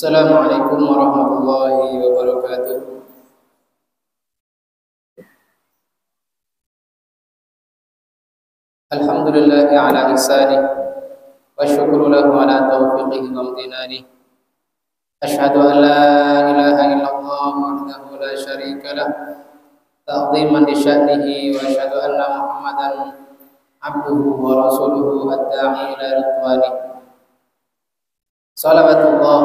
Assalamualaikum warahmatullahi wabarakatuh. Alhamdulillahi ala ihsanih wa syukru lahu ala taufiqihi wa amtinani. Ashhadu an la ilaha illallah wahdahu la syarika lah ta'ziman li sya'nihi wa asyhadu anna Muhammadan abduhu wa rasuluhu ad-da'i ila ridwanih. Salawatullah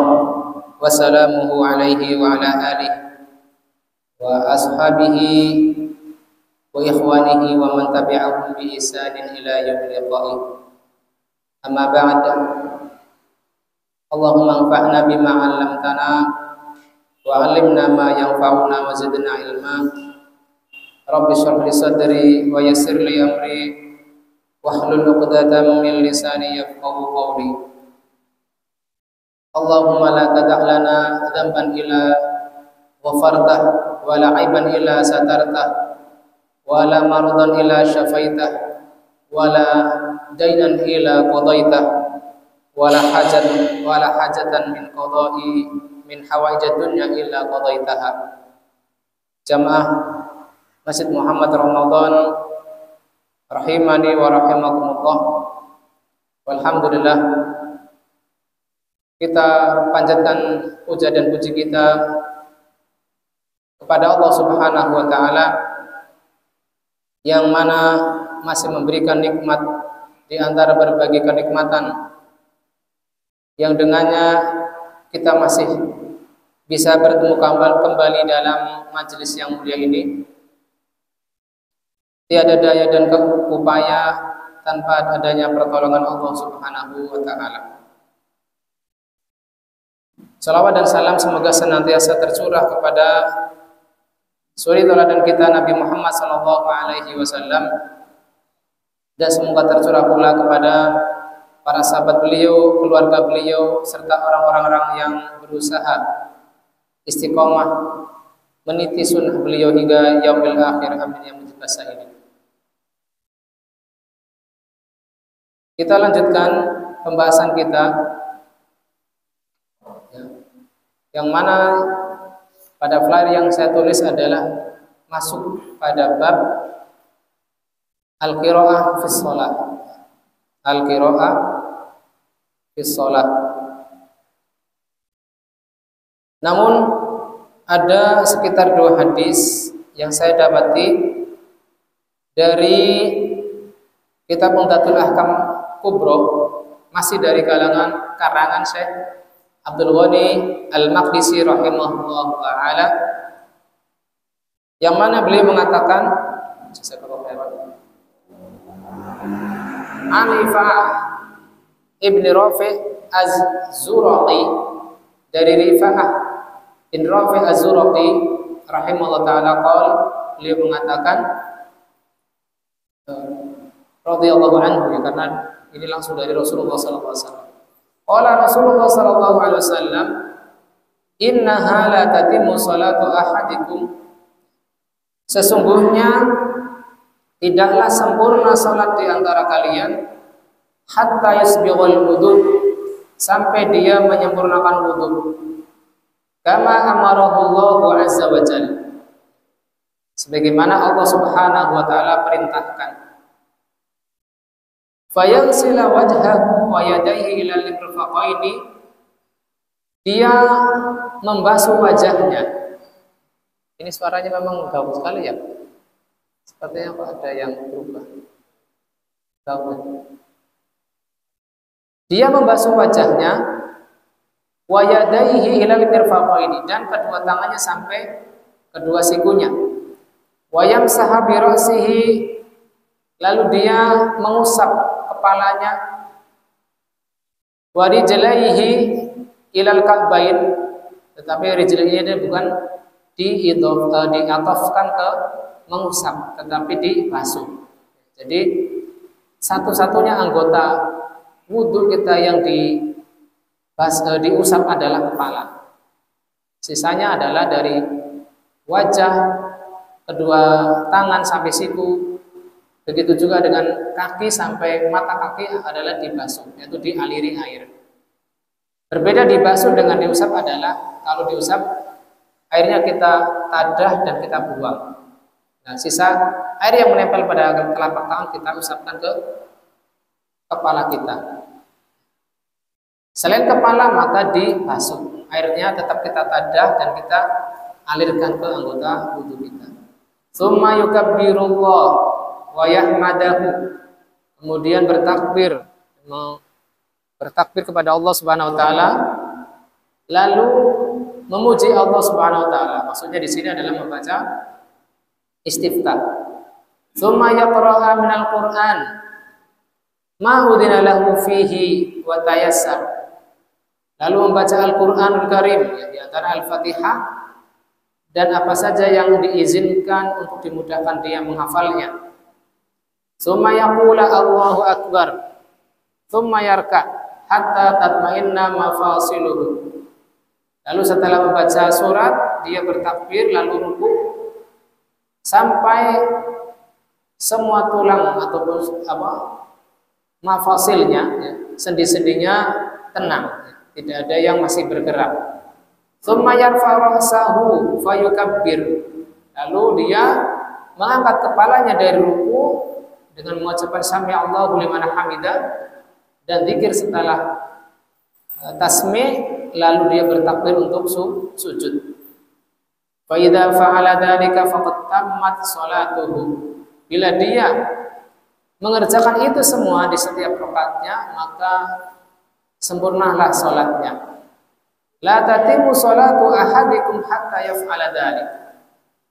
wa salamuhu alaihi wa ala alihi wa ashabihi wa ikhwanihi wa man tabi'ahum bi ihsanin ila yaumil qiyamah. Amma ba'd. Allahumma anfa'na bima 'allamtana wa 'allimna ma yanfa'una wa zidna ilma. Rabbi shrah li sadri wa yassir li amri wahlul 'uqdatam min lisani yafqahu qawli. Allahumma la tada' lana dhanban illa ghafartah wa la 'aiban illa satartah wa la maradan illa syafaitah wa la dainan illa qadaitah wa la hajatan min hawaijid dunya illa qadaitaha. Jamaah Masjid Muhammad Ramadan rahimani wa rahimakumullah. Walhamdulillah, kita panjatkan puja dan puji kita kepada Allah Subhanahu wa taala yang mana masih memberikan nikmat di antara berbagai kenikmatan yang dengannya kita masih bisa bertemu kembali dalam majelis yang mulia ini. Tiada daya dan upaya tanpa adanya pertolongan Allah Subhanahu wa taala. Salawat dan salam semoga senantiasa tercurah kepada suri tauladan kita Nabi Muhammad sallallahu alaihi wasallam, dan semoga tercurah pula kepada para sahabat beliau, keluarga beliau, serta orang-orang yang berusaha istiqomah meniti sunnah beliau hingga yaumil akhir. Amin ya rabbal alamin. Kita lanjutkan pembahasan kita, yang mana pada flyer yang saya tulis adalah masuk pada bab al-qiraah fi shalah. Al-qiraah fi shalah. Namun ada sekitar 2 hadis yang saya dapati dari kitab Umdatul Ahkam Kubro, masih dari karangan Syekh Abdul Ghani Al-Maqdisi rahimahullah ta'ala, yang mana beliau mengatakan Rifa'ah ibn Rafi' Az-Zuraqi, dari Rifa'ah bin Rafi' Az-Zuraqi rahimahullah ta'ala qala, beliau mengatakan radhiyallahu anhu, ya, karena ini langsung dari Rasulullah sallallahu alaihi wasallam. Qala Rasulullah sallallahu alaihi wasallam, innaha la tatimmu salatu ahadikum, sesungguhnya tidaklah sempurna salat di antara kalian, hatta yasbighul wudu, sampai dia menyempurnakan wudu, kama amarahu Allah azza wa jalla, sebagaimana Allah Subhanahu wa taala perintahkan. Fayaghsila wajhahu wa yadayhi ila al-mirfaqaini, dia membasuh wajahnya. Ini suaranya memang gawat sekali ya. Sepertinya kok ada yang berubah. Gawat. Dia membasuh wajahnya, wa yadayhi ila al-mirfaqaini, dan kedua tangannya sampai kedua sikunya. Wa yamsaha bi ra'sihi, lalu dia mengusap kepalanya, wa rijlaihi ilal ka'bain, tetapi rijlaihi ini bukan diatofkan ke mengusap, tetapi dibasuh. Jadi satu-satunya anggota wudu kita yang diusap adalah kepala. Sisanya adalah dari wajah, kedua tangan sampai siku. Begitu juga dengan kaki sampai mata kaki adalah dibasuh, yaitu dialiri air. Berbeda dibasuh dengan diusap adalah kalau diusap airnya kita tadah dan kita buang. Nah, sisa air yang menempel pada telapak tangan kita usapkan ke kepala kita. Selain kepala maka dibasuh. Airnya tetap kita tadah dan kita alirkan ke anggota wudhu kita. Tsumma yukabbirullah wa yahmadahu. Kemudian bertakbir kepada Allah Subhanahu wa taala, lalu memuji Allah Subhanahu wa taala. Maksudnya di sini adalah membaca istiftah. Tsumma yaqra'a minal Qur'an ma udina lahu fihi wa tayassar. Lalu membaca Al-Qur'anul Karim, ya, di antara Al-Fatihah dan apa saja yang diizinkan untuk dimudahkan dia menghafalnya. Tsumma yaqula Allahu akbar. Tsumma yarka hatta tatma'inna mafasiluhu. Lalu setelah membaca surat, dia bertakbir lalu rukuk sampai semua tulang ataupun mafasilnya, ya, sendi-sendinya tenang, tidak ada yang masih bergerak. Tsumma yarfa'u ra'sahu fayukabbir. Lalu dia mengangkat kepalanya dari ruku dengan mengucapkan sami Allahu liman hamidah dan zikir setelah tasmi', lalu dia bertakbir untuk sujud. Fa idza fa'ala dzalika faqad tammat shalatuhu. Bila dia mengerjakan itu semua di setiap rakaatnya, maka sempurnalah salatnya. La tatimu salatu ahadikum hatta yaf'ala dzalik.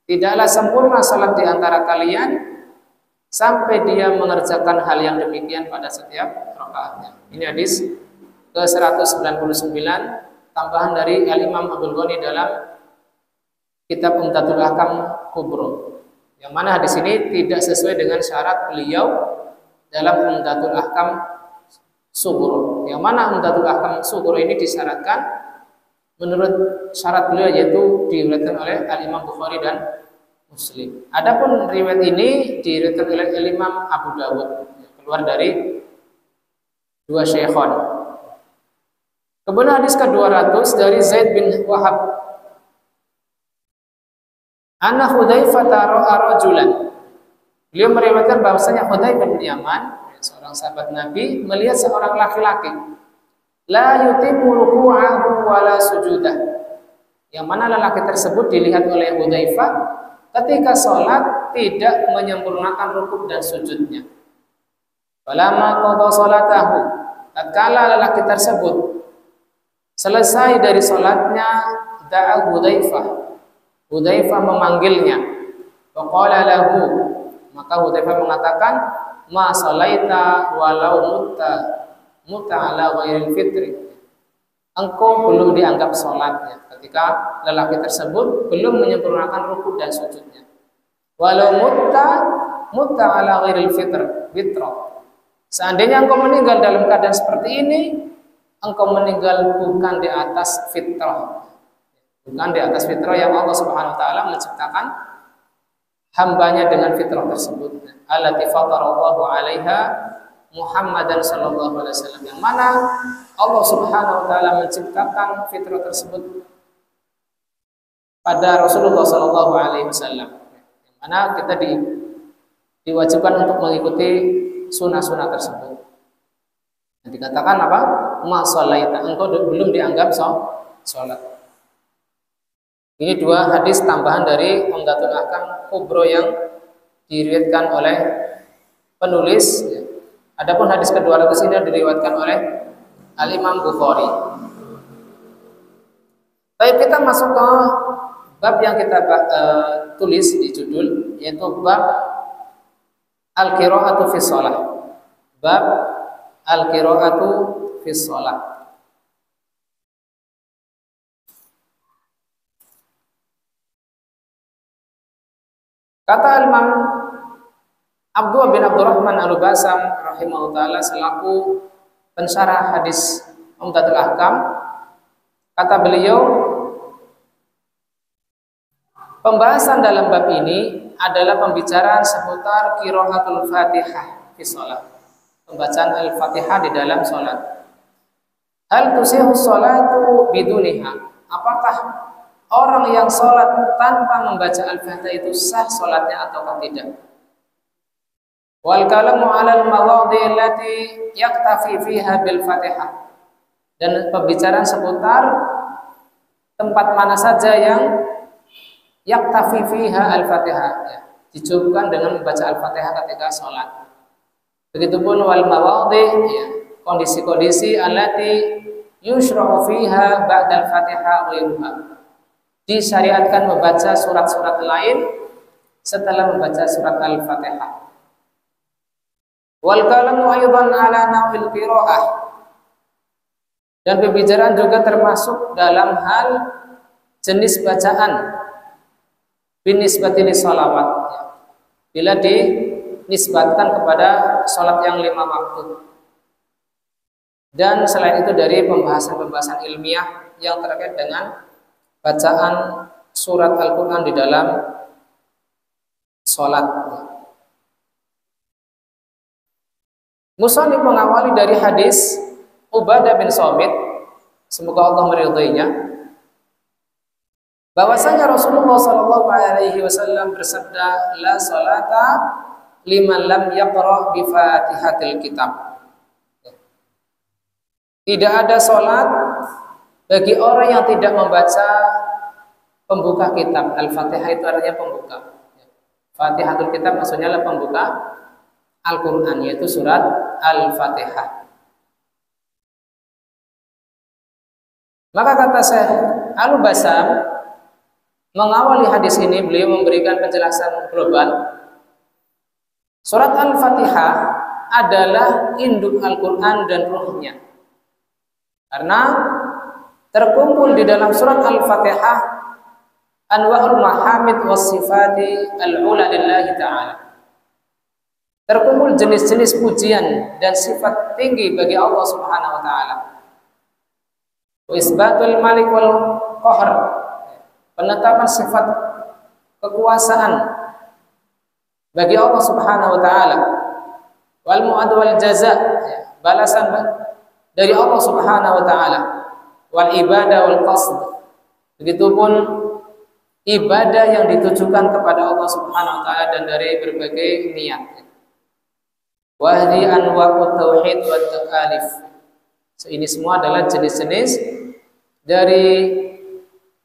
Tidaklah sempurna salat di antara kalian sampai dia mengerjakan hal yang demikian pada setiap rakaatnya. Ini hadis ke-199 tambahan dari Al-Imam Abdul Ghani dalam kitab Umdatul Ahkam Kubro. Yang mana hadis ini tidak sesuai dengan syarat beliau dalam Umdatul Ahkam Sughra. Yang mana Umdatul Ahkam Sughra ini disyaratkan menurut syarat beliau, yaitu diriwayatkan oleh Al-Imam Bukhari dan Muslim. Adapun riwayat ini diriwayatkan oleh Al-Imam Abu Dawud, keluar dari dua syekhon. Kemudian hadis ke-200 dari Zaid bin Wahab. Anna Hudzaifah ra'a rajulan. Beliau meriwayatkan bahwasanya Hudzaifah bin Yaman, seorang sahabat Nabi, melihat seorang laki-laki la yutimu ruku'ahu wala sujudah. Yang mana lelaki tersebut dilihat oleh Hudzaifah ketika sholat tidak menyempurnakan rukuk dan sujudnya. Falamma qada sholatahu, tatkala lelaki tersebut selesai dari sholatnya, da'a Hudzaifah memanggilnya. Faqala lahu, maka Hudzaifah mengatakan, ma shalaita walau mutta ala ghairil fitri. Engkau belum dianggap sholatnya ketika lelaki tersebut belum menyempurnakan rukuk dan sujudnya. Walau mutta ala ghairil fitra. Seandainya engkau meninggal dalam keadaan seperti ini, engkau meninggal bukan di atas fitrah. Bukan di atas fitrah yang Allah Subhanahu wa taala menciptakan hambanya dengan fitrah tersebut. Allati fatarallahu 'alaiha Muhammadan sallallahu alaihi wasallam, yang mana Allah Subhanahu wa taala menciptakan fitrah tersebut pada Rasulullah sallallahu alaihi wasallam. Yang mana kita diwajibkan untuk mengikuti sunnah-sunnah tersebut. Dan dikatakan apa? Ma shalaita, engkau belum dianggap salat. Ini dua hadis tambahan dari Umdatul Ahkam Kubro yang diriwayatkan oleh penulis. Adapun hadis ke-200 ini diriwayatkan oleh Al-Imam Bukhari. Baik, kita masuk ke bab yang kita tulis di judul, yaitu bab Al-Qira'atu fi Shalah. Bab Al-Qira'atu fi Shalah. Kata Imam Abdullah bin Abdurrahman Al-Basam rahimahullah ta'ala selaku pensyarah hadis Umdatul Ahkam, kata beliau, pembahasan dalam bab ini adalah pembicaraan seputar qiraatul Fatihah fi shalah, pembacaan Al-Fatihah di dalam salat. Hal tusihu sholatu biduniha? Apakah orang yang sholat tanpa membaca Al-Fatihah itu sah sholatnya ataukah tidak? Wal kalamu 'alal mawadhi' allati yaktafi fiha bil Fatihah. Dan pembicaraan seputar tempat mana saja yang yaktafi fiha Al-Fatihah, ya, dicukupkan dengan membaca Al-Fatihah ketika sholat. Begitupun wal mawadhi', ya, kondisi-kondisi allati yushra'u fiha ba'dal Fatihah ghairuha. Disyariatkan membaca surat-surat lain setelah membaca surat Al-Fatihah. Wal kalamu aidan ala nawil qiraah. Dan pembicaraan juga termasuk dalam hal jenis bacaan binisbati li sholawat, bila dinisbatkan kepada sholat yang 5 waktu. Dan selain itu dari pembahasan-pembahasan ilmiah yang terkait dengan bacaan surat Al-Quran di dalam sholat. Musannif mengawali dari hadis Ubadah bin Samit, semoga Allah meridainya, bahwasanya Rasulullah Shallallahu Alaihi Wasallam bersabda, la salata liman lam yaqra bi Fatihatil Kitab. Tidak ada salat bagi orang yang tidak membaca pembuka kitab. Al-Fatihah itu artinya pembuka. Fatihatul Kitab maksudnya adalah pembuka Al-Quran, yaitu surat Al-Fatihah. Maka kata Syekh Al-Bassam, mengawali hadis ini beliau memberikan penjelasan global. Surat Al-Fatihah adalah induk Al-Quran dan ruhnya. Karena terkumpul di dalam surat Al-Fatihah anwa'ul mahamid was sifati al-ula lillahi ta'ala. Terkumpul jenis-jenis pujian dan sifat tinggi bagi Allah Subhanahu wa taala. Wa isbatul malik wal qahr, penetapan sifat kekuasaan bagi Allah Subhanahu wa taala. Wal mu'ad wal jaza, balasan dari Allah Subhanahu wa taala. Wal ibadah wal qasd, begitupun ibadah yang ditujukan kepada Allah Subhanahu wa taala dan dari berbagai niat. Wahdi anwa'ut tauhid wa takalif. Ini semua adalah jenis-jenis dari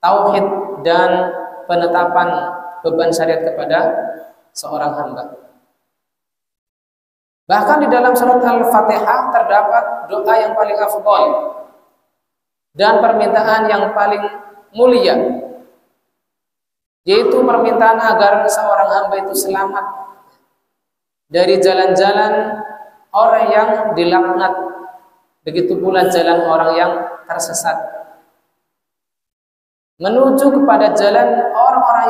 tauhid dan penetapan beban syariat kepada seorang hamba. Bahkan di dalam surat Al-Fatihah terdapat doa yang paling afdal dan permintaan yang paling mulia, yaitu permintaan agar seorang hamba itu selamat dari jalan-jalan orang yang dilaknat, begitu pula jalan orang yang tersesat, menuju kepada jalan orang-orang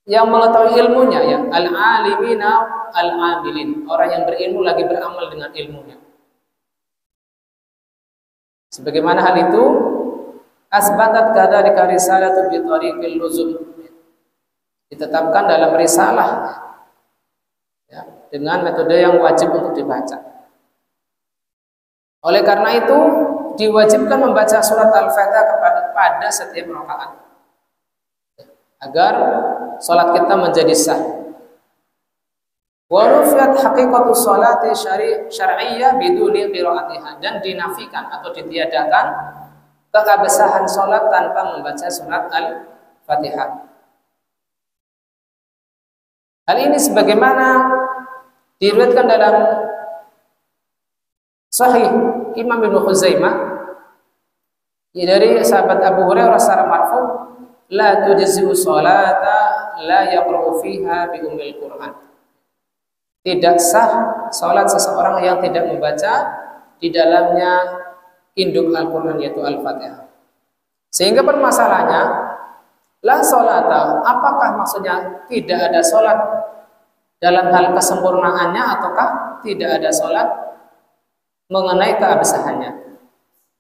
yang mengetahui ilmunya, ya, al-alimina al-amilin, orang yang berilmu lagi beramal dengan ilmunya. Sebagaimana hal itu asbatat kadzalika risalatu bi tariqil luzum, ditetapkan dalam risalah, ya, dengan metode yang wajib untuk dibaca. Oleh karena itu diwajibkan membaca surat Al-Fatihah pada setiap rakaat agar salat kita menjadi sah. Wa rufiyat haqiqatu sholati syar'iyyah biduni qiraatiha, dan dinafikan atau ditiadakan keabsahan salat tanpa membaca surat Al-Fatihah. Hal ini sebagaimana diriwayatkan dalam Sahih Imam Ibnu Khuzaimah dari sahabat Abu Hurairah secara marfu, la tujzi'u sholata la yaqra'u fiha bi ummil Qur'an. Tidak sah salat seseorang yang tidak membaca di dalamnya induk Al-Qur'an, yaitu Al-Fatihah. Sehingga permasalahannya, la sholata, apakah maksudnya tidak ada salat dalam hal kesempurnaannya ataukah tidak ada salat mengenai keabsahannya?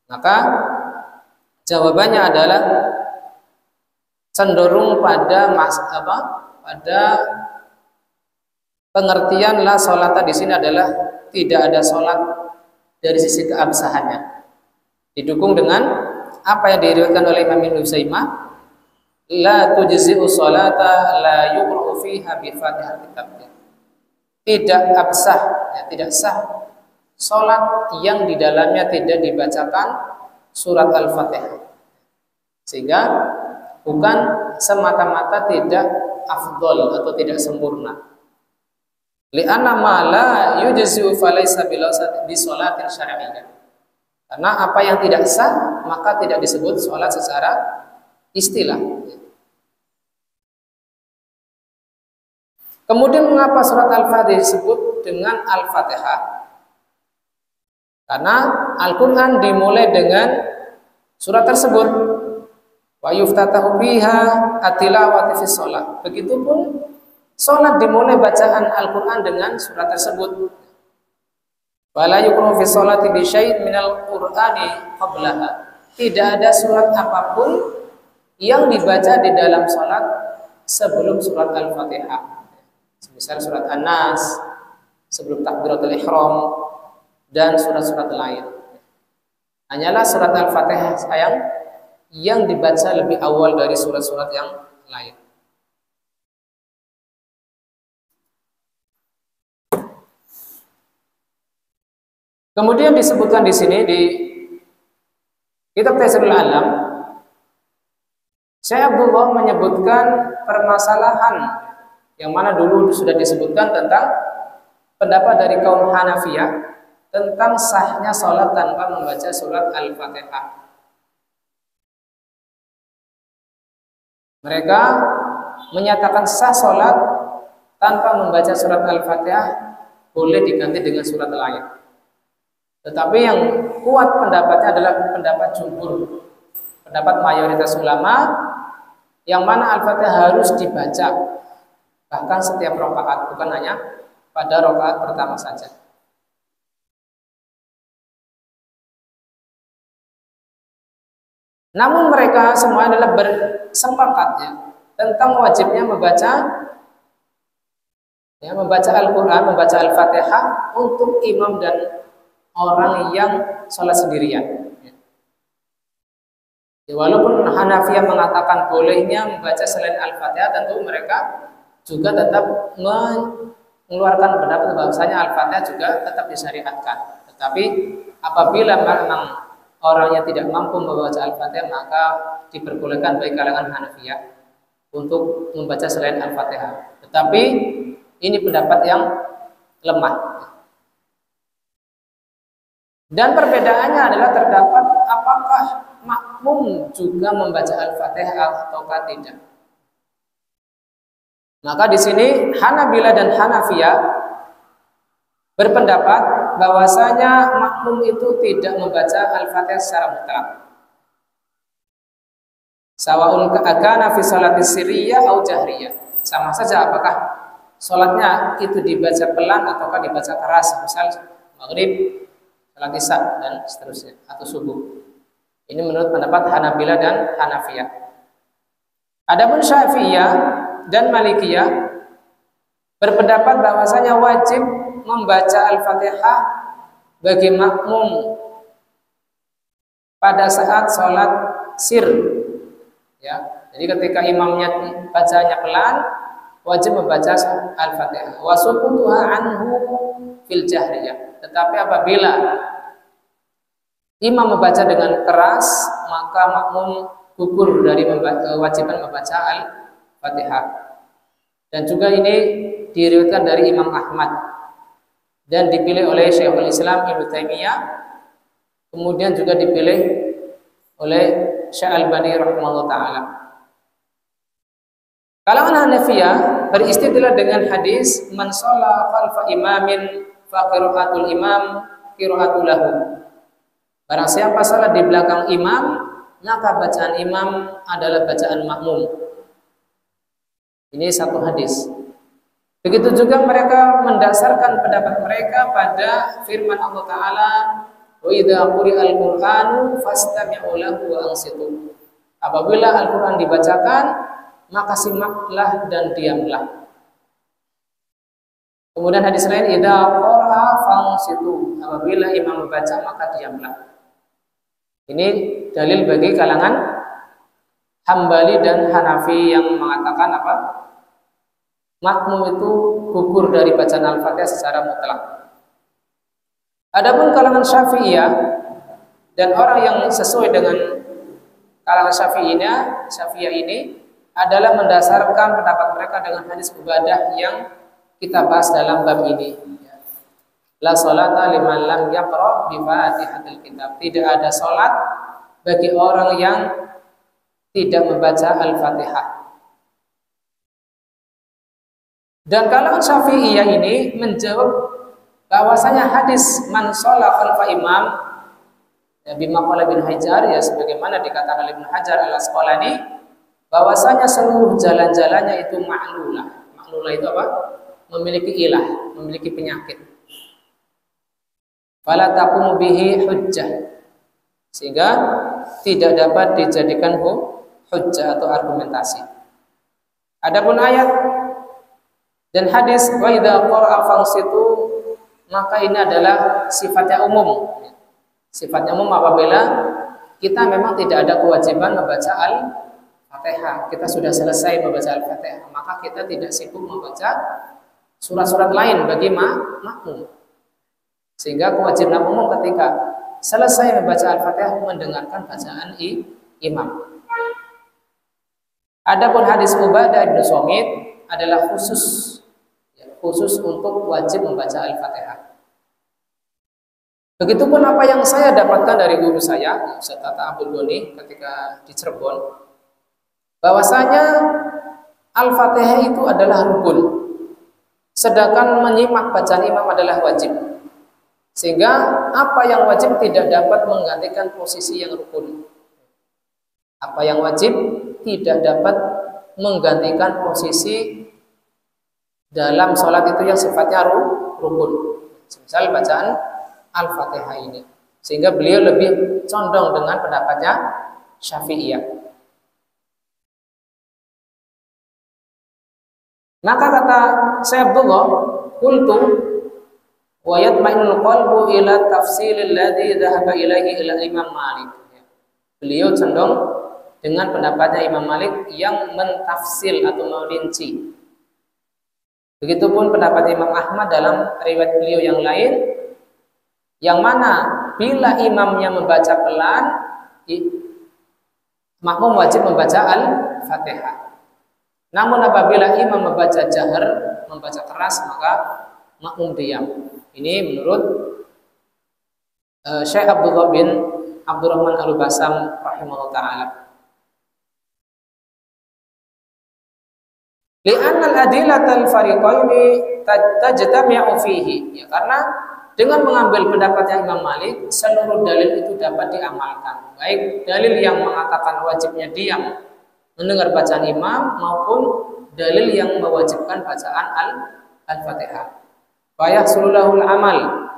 Maka jawabannya adalah cenderung pada pada pengertian la sholata di sini adalah tidak ada salat dari sisi keabsahannya. Didukung dengan apa yang diriwayatkan oleh Imam Ibnu Utsaimin, la tujzi'u salata la yuqra'u fiha bi Fatihah kitab. Tidak absah, ya, tidak sah salat yang di dalamnya tidak dibacakan surat Al-Fatihah. Sehingga bukan semata-mata tidak afdol atau tidak sempurna. Li'anna ma la yujzi'u falaysa bi sholatin syar'iyyah. Karena apa yang tidak sah maka tidak disebut salat secara istilah. Kemudian mengapa surat Al-Fatihah disebut dengan Al-Fatihah? Karena Al-Quran dimulai dengan surat tersebut. Wa yuftatahu biha at-tilawati fi shalah. Begitupun salat dimulai bacaan Al-Quran dengan surat tersebut. Wala yuqra'u fi sholati bi syai'in minal Qur'ani qablaha. Tidak ada surat apapun yang dibaca di dalam salat sebelum surat Al-Fatihah. Misal surat An-Nas, sebelum takbiratul ihram, dan surat-surat lain. Hanyalah surat Al-Fatihah yang dibaca lebih awal dari surat-surat yang lain. Kemudian disebutkan di sini di kitab Taisirul Alam, Syekh Abdullah menyebutkan permasalahan yang mana dulu sudah disebutkan tentang pendapat dari kaum Hanafiyah tentang sahnya sholat tanpa membaca surat Al-Fatihah. Mereka menyatakan sah sholat tanpa membaca surat Al-Fatihah boleh diganti dengan surat lain. Tetapi yang kuat pendapatnya adalah pendapat jumhur, pendapat mayoritas ulama, yang mana Al-Fatihah harus dibaca bahkan setiap rakaat, bukan hanya pada rakaat pertama saja. Namun mereka semua adalah bersepakat ya, tentang wajibnya membaca Al-Quran, membaca Al-Fatihah untuk imam dan orang yang sholat sendirian. Ya, walaupun Hanafiyah mengatakan bolehnya membaca selain Al-Fatihah, tentu mereka juga tetap mengeluarkan pendapat bahwasanya Al-Fatihah juga tetap disyariatkan. Tetapi apabila memang orangnya tidak mampu membaca Al-Fatihah, maka diperbolehkan bagi kalangan Hanafiyah untuk membaca selain Al-Fatihah. Tetapi ini pendapat yang lemah. Dan perbedaannya adalah terdapat apakah makmum juga membaca Al-Fatihah ataukah tidak. Maka di sini Hanabilah dan Hanafiyah berpendapat bahwasanya makmum itu tidak membaca Al-Fatihah secara mutlak. Sawa'un kana fi sholati sirriyah atau jahriyah. Sama saja apakah sholatnya itu dibaca pelan ataukah dibaca keras, misal maghrib, salat isya dan seterusnya, atau subuh. Ini menurut pendapat Hanabilah dan Hanafiyah. Adapun Syafi'iyah dan Malikiyah berpendapat bahwasanya wajib membaca Al-Fatihah bagi makmum pada saat sholat sir. Ya, jadi ketika imamnya bacanya pelan, wajib membaca Al-Fatihah. Wa sukutuha anhu fil jahriyah. Tetapi apabila imam membaca dengan keras, maka makmum gugur dari kewajiban membaca Al-Fatihah. Dan juga ini diriwayatkan dari Imam Ahmad dan dipilih oleh Syekhul Islam Ibnu Taimiyah, kemudian juga dipilih oleh Syekh Al-Albani rahimahullah taala. Kalangan Hanafiyah beristidlal dengan hadis man shalla khalfa imamin fa qiraatul imam qiraatul lahu. Barang siapa salat di belakang imam, maka bacaan imam adalah bacaan makmum. Ini satu hadis. Begitu juga mereka mendasarkan pendapat mereka pada firman Allah Ta'ala, wa idza quri'al Qur'anu fastami'u lahu wa ansitu. Apabila Al-Quran dibacakan, maka simaklah dan diamlah. Kemudian hadis lain, idza qara'a qara'a fansitu. Apabila imam membaca maka diamlah. Ini dalil bagi kalangan Hambali dan Hanafi yang mengatakan apa? Makmum itu gugur dari bacaan Al-Fatihah secara mutlak. Adapun kalangan Syafi'iyah dan orang yang sesuai dengan kalangan Syafi'iyah ini adalah mendasarkan pendapat mereka dengan hadis Ubadah yang kita bahas dalam bab ini. La sholata liman lam yaqra bi Fatihatil Kitab. Tidak ada salat bagi orang yang tidak membaca Al-Fatihah. Dan kalangan Syafi'iyah ini menjawab bahwasanya hadis man sholla khalfa imam ya, bima qala bin Hajar, ya sebagaimana dikatakan oleh Ibnu Hajar Al-Asqalani, bahwasanya seluruh jalan-jalannya itu ma'lulah. Ma'lulah itu apa? Memiliki ilah, memiliki penyakit. Fala taqumu bihi hujjah. Sehingga tidak dapat dijadikan hujjah atau argumentasi. Adapun ayat dan hadis wa idza qara'a fansitu, maka ini adalah sifatnya umum. Sifatnya umum apabila kita memang tidak ada kewajiban membaca Al-Fatihah. Kita sudah selesai membaca Al-Fatihah, maka kita tidak sibuk membaca surat-surat lain bagi makmum. Sehingga kewajiban umum ketika selesai membaca Al-Fatihah mendengarkan bacaan imam. Adapun hadis Ubadah bin Samit adalah khusus untuk wajib membaca Al-Fatihah. Begitupun apa yang saya dapatkan dari guru saya, Ustaz Tata Abdul Ghani, ketika di Cirebon, bahwasanya Al-Fatihah itu adalah rukun, sedangkan menyimak bacaan imam adalah wajib. Sehingga apa yang wajib tidak dapat menggantikan posisi yang rukun. Apa yang wajib tidak dapat menggantikan posisi dalam sholat itu yang sifatnya rukun. Misal bacaan Al-Fatihah ini. Sehingga beliau lebih condong dengan pendapatnya Syafi'iyah. Maka kata Syekh Abdullah, qultu wa yatma'innul qalbu ila tafsilil ladzi dhahaba ilaihi ila Imam Malik. Beliau condong dengan pendapatnya Imam Malik yang mentafsil atau merinci. Begitupun pendapat Imam Ahmad dalam riwayat beliau yang lain, yang mana bila imamnya membaca pelan, makmum wajib membaca Al-Fatihah. Namun apabila imam membaca jahar, membaca keras, maka makmum diam. Ini menurut Syekh Abdullah bin Abdurrahman Al-Basam rahimahullah ta'ala. Li'anna al-adillatal fariqaini tajtami'u fihi. Ya, karena dengan mengambil pendapatnya Imam Malik, seluruh dalil itu dapat diamalkan. Baik dalil yang mengatakan wajibnya diam mendengar bacaan imam maupun dalil yang mewajibkan bacaan Al-Fatihah. Fa yahsulul amal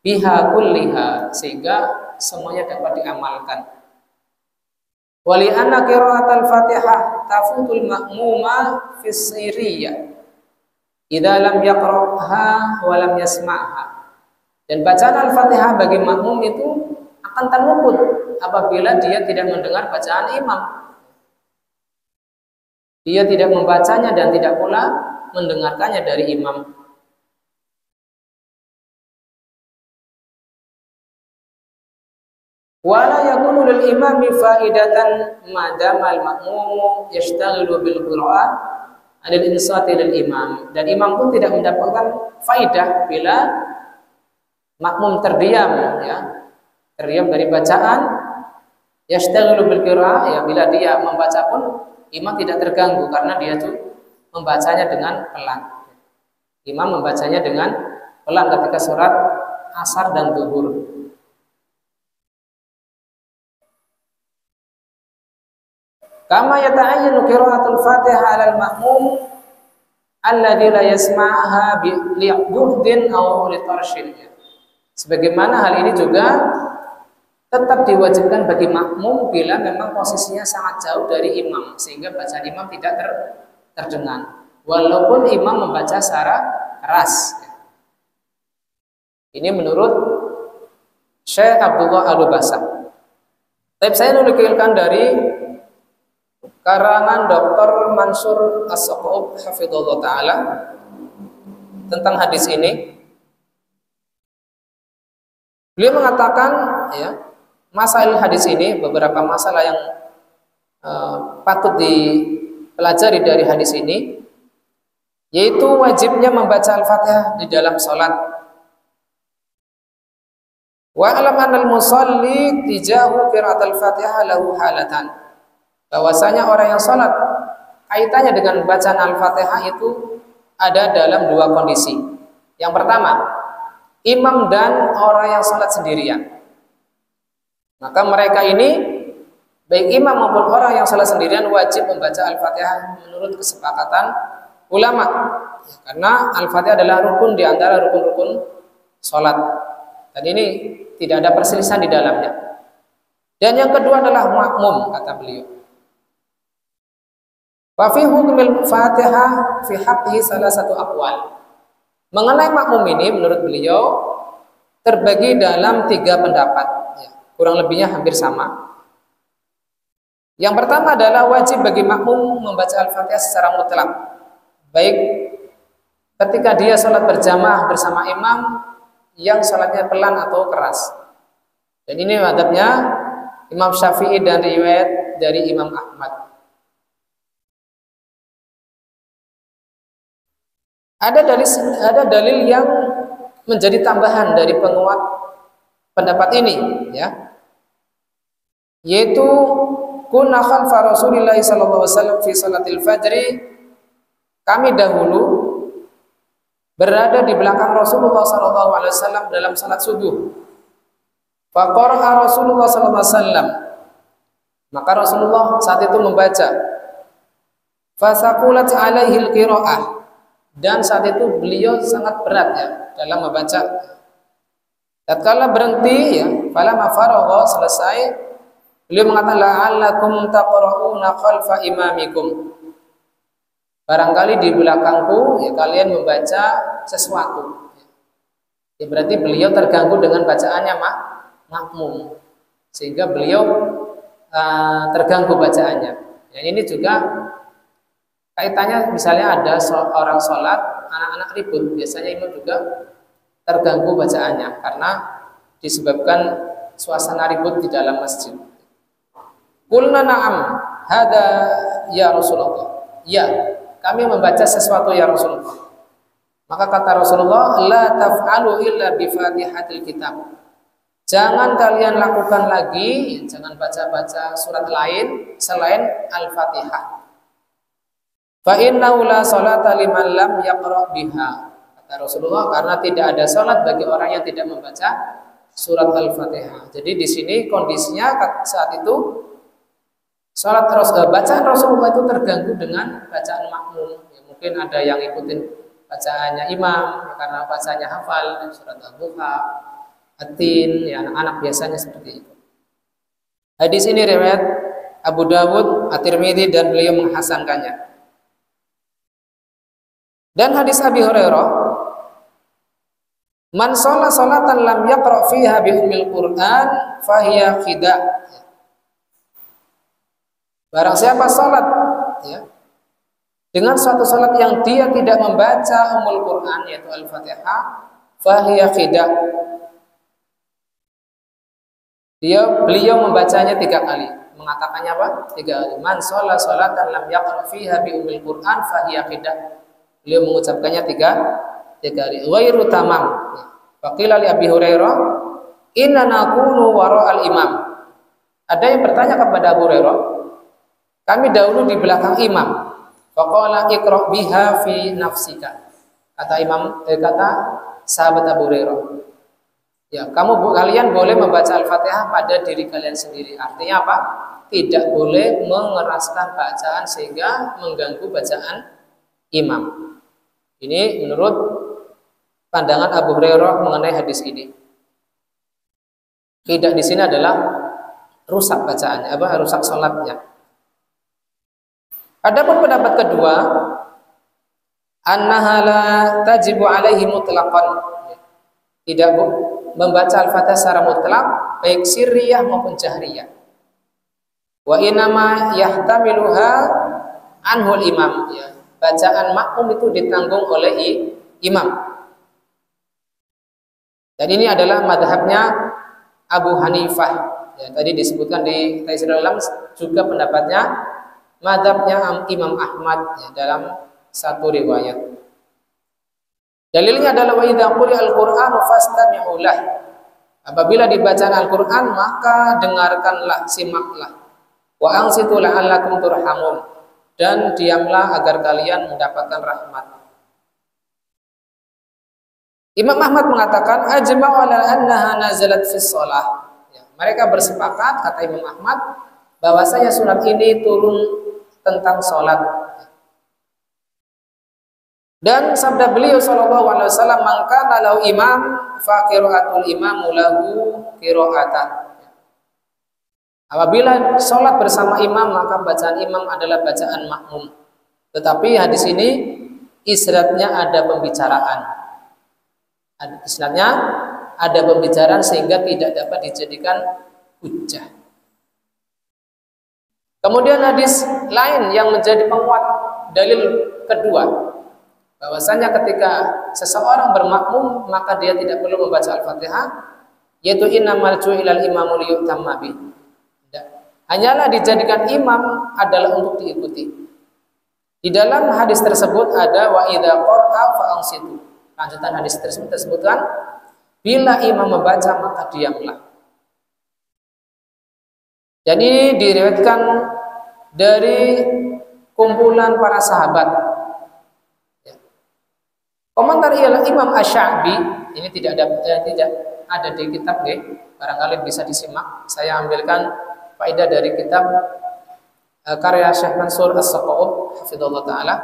biha kulliha, sehingga semuanya dapat diamalkan. Wali anna qiraatul Fatihah tafutul ma'muma fi sirriyah idza lam yaqra'ha wa lam yasma'ha. Dan bacaan Al-Fatihah bagi makmum itu akan terluput apabila dia tidak mendengar bacaan imam. Dia tidak membacanya dan tidak pula mendengarkannya dari imam. Wala yakunu lil imami faidatan madama al ma'mum yashtaghilu bil qira'ah anil insati lil imam. Dan imam pun tidak mendapatkan faidah bila makmum terdiam, ya, terdiam dari bacaan. Yashtaghilu bil qira'ah, ya, bila dia membaca pun imam tidak terganggu karena dia tuh membacanya dengan pelan. Imam membacanya dengan pelan ketika surat asar dan zuhur. Kama yata'ayyanu qira'atul Fatihah 'alal ma'mum alladzi la yasma'ha li'buhdin aw litarshin. Sebagaimana hal ini juga tetap diwajibkan bagi makmum bila memang posisinya sangat jauh dari imam sehingga bacaan imam tidak terdengar walaupun imam membaca secara keras. Ini menurut Syekh Abdullah Al-Basam. Tapi saya nukilkan dari karangan Dr. Mansur As-Saqub hafizallahu taala tentang hadis ini. Beliau mengatakan ya, masalah hadis ini, beberapa masalah yang patut dipelajari dari hadis ini, yaitu wajibnya membaca Al-Fatihah di dalam salat. Wa alam anal musalli tijahu qiraat al-Fatihah lahu halatan. Bahwasanya orang yang salat kaitannya dengan bacaan Al-Fatihah itu ada dalam dua kondisi. Yang pertama, imam dan orang yang salat sendirian. Maka mereka ini, baik imam maupun orang yang salat sendirian, wajib membaca Al-Fatihah menurut kesepakatan ulama. Karena Al-Fatihah adalah rukun di antara rukun-rukun salat. Dan ini tidak ada perselisihan di dalamnya. Dan yang kedua adalah makmum, kata beliau. Wa fi hukmil Fatihah fi haqqihi salah satu aqwal. Mengenai makmum ini menurut beliau terbagi dalam 3 pendapat, ya, kurang lebihnya hampir sama. Yang pertama adalah wajib bagi makmum membaca Al-Fatihah secara mutlak, baik ketika dia sholat berjamaah bersama imam yang sholatnya pelan atau keras. Dan ini madhabnya Imam Syafi'i dan riwayat dari Imam Ahmad. Ada dalil yang menjadi tambahan dari penguat pendapat ini, ya, yaitu kunna khalfa Rasulillah sallallahu alaihi wasallam fi salatil fajri, kami dahulu berada di belakang Rasulullah sallallahu alaihi wasallam dalam salat subuh. Fa qara'a Rasulullah sallallahu alaihi wasallam, maka Rasulullah saat itu membaca. Fasaqulat alaihi alqira'ah, dan saat itu beliau sangat berat ya dalam membaca. Tatkala berhenti ya, falamma faragha, selesai, beliau mengatakan la'allakum taqra'una khalfa imamikum. Barangkali di belakangku ya kalian membaca sesuatu. Ya berarti beliau terganggu dengan bacaannya makmum, sehingga beliau terganggu bacaannya. Ya, ini juga kaitannya, misalnya ada orang sholat, anak-anak ribut, biasanya imam juga terganggu bacaannya karena disebabkan suasana ribut di dalam masjid. Qulna na'am hada ya Rasulullah. Ya, kami membaca sesuatu ya Rasulullah. Maka kata Rasulullah, la taf'alu illa bi Fatihatil kitab. Jangan kalian lakukan lagi, jangan baca-baca surat lain selain Al-Fatihah. Fa innahu la salata liman lam yaqra biha. Kata Rasulullah, karena tidak ada salat bagi orang yang tidak membaca surat Al-Fatihah. Jadi di sini kondisinya saat itu salat bacaan Rasulullah itu terganggu dengan bacaan makmum. Ya, mungkin ada yang ikutin bacaannya imam ya, karena bacanya hafal surat Al-Duha, At-Tin, ya anak-anak biasanya seperti itu. Hadis ini riwayat Abu Dawud, At-Tirmidzi, dan beliau menghasankannya. Dan hadis Abi Hurairah, man shalla sholatan lam yaqra fiha bi ummil Qur'an fahiya khida'. Barang siapa salat ya dengan suatu salat yang dia tidak membaca Ummul Quran yaitu Al-Fatihah, fahiya khida'. Beliau membacanya 3 kali. Mengatakannya apa? 3 kali. Man shalla sholatan lam yaqra fiha bi ummil Quran fahiya khida'. Beliau mengucapkannya 3 kali. Ghairu tamam. Faqila li Abi Hurairah, inna nakunu wara'al imam. Ada yang bertanya kepada Abu Hurairah, kami dahulu di belakang imam. Faqala iqra biha fi nafsika. Kata sahabat Abu Hurairah, ya, kalian boleh membaca Al-Fatihah pada diri kalian sendiri. Artinya apa? Tidak boleh mengeraskan bacaan sehingga mengganggu bacaan imam. Ini menurut pandangan Abu Hurairah mengenai hadis ini. Tidak di sini adalah rusak bacaannya, rusak salatnya. Adapun pendapat kedua, annaha la tajibu alaihi mutlaqan. tidak membaca Al-Fatihah secara mutlak, baik sirriyah maupun jahriyah. Wa inama yahtamiluha anhul imam, ya. Bacaan makmum itu ditanggung oleh imam. Dan ini adalah madhabnya Abu Hanifah. Ya, tadi disebutkan di Taisirul Alam juga pendapatnya madhabnya Imam Ahmad, ya, dalam satu riwayat. Dalilnya adalah wa idza quri'a al-Qur'anu fastami'u lah. Apabila dibaca Al-Qur'an maka dengarkanlah, simaklah. Wa ansitu la'allakum turhamun, dan diamlah agar kalian mendapatkan rahmat. Imam Ahmad mengatakan ajma'u ala annaha nazalat fi shalah. Ya, mereka bersepakat, kata Imam Ahmad, bahwasanya surat ini turun tentang salat. Dan sabda beliau sallallahu alaihi wasallam, "Man kana lahu imam fa qira'atul imamu lahu qira'atan." Apabila salat bersama imam maka bacaan imam adalah bacaan makmum. Tetapi hadis ini isnadnya ada pembicaraan. Isnadnya ada pembicaraan sehingga tidak dapat dijadikan hujjah. Kemudian hadis lain yang menjadi penguat dalil kedua, bahwasanya ketika seseorang bermakmum maka dia tidak perlu membaca Al-Fatihah, yaitu innamal ju'ilal imamu liyutamma bi. Hanyalah dijadikan imam adalah untuk diikuti. Di dalam hadis tersebut ada wa idza qara'a fa ansitu. Lanjutan hadis tersebut tersebutkan bila imam membaca maka diamlah. Dan ini diriwayatkan dari kumpulan para sahabat. Komentar ialah Imam Asy-Sya'bi, ini tidak ada di kitab, barangkali bisa disimak. Saya ambilkan faedah dari kitab karya Syekh Mansur As-Saqaub hafizallahu taala.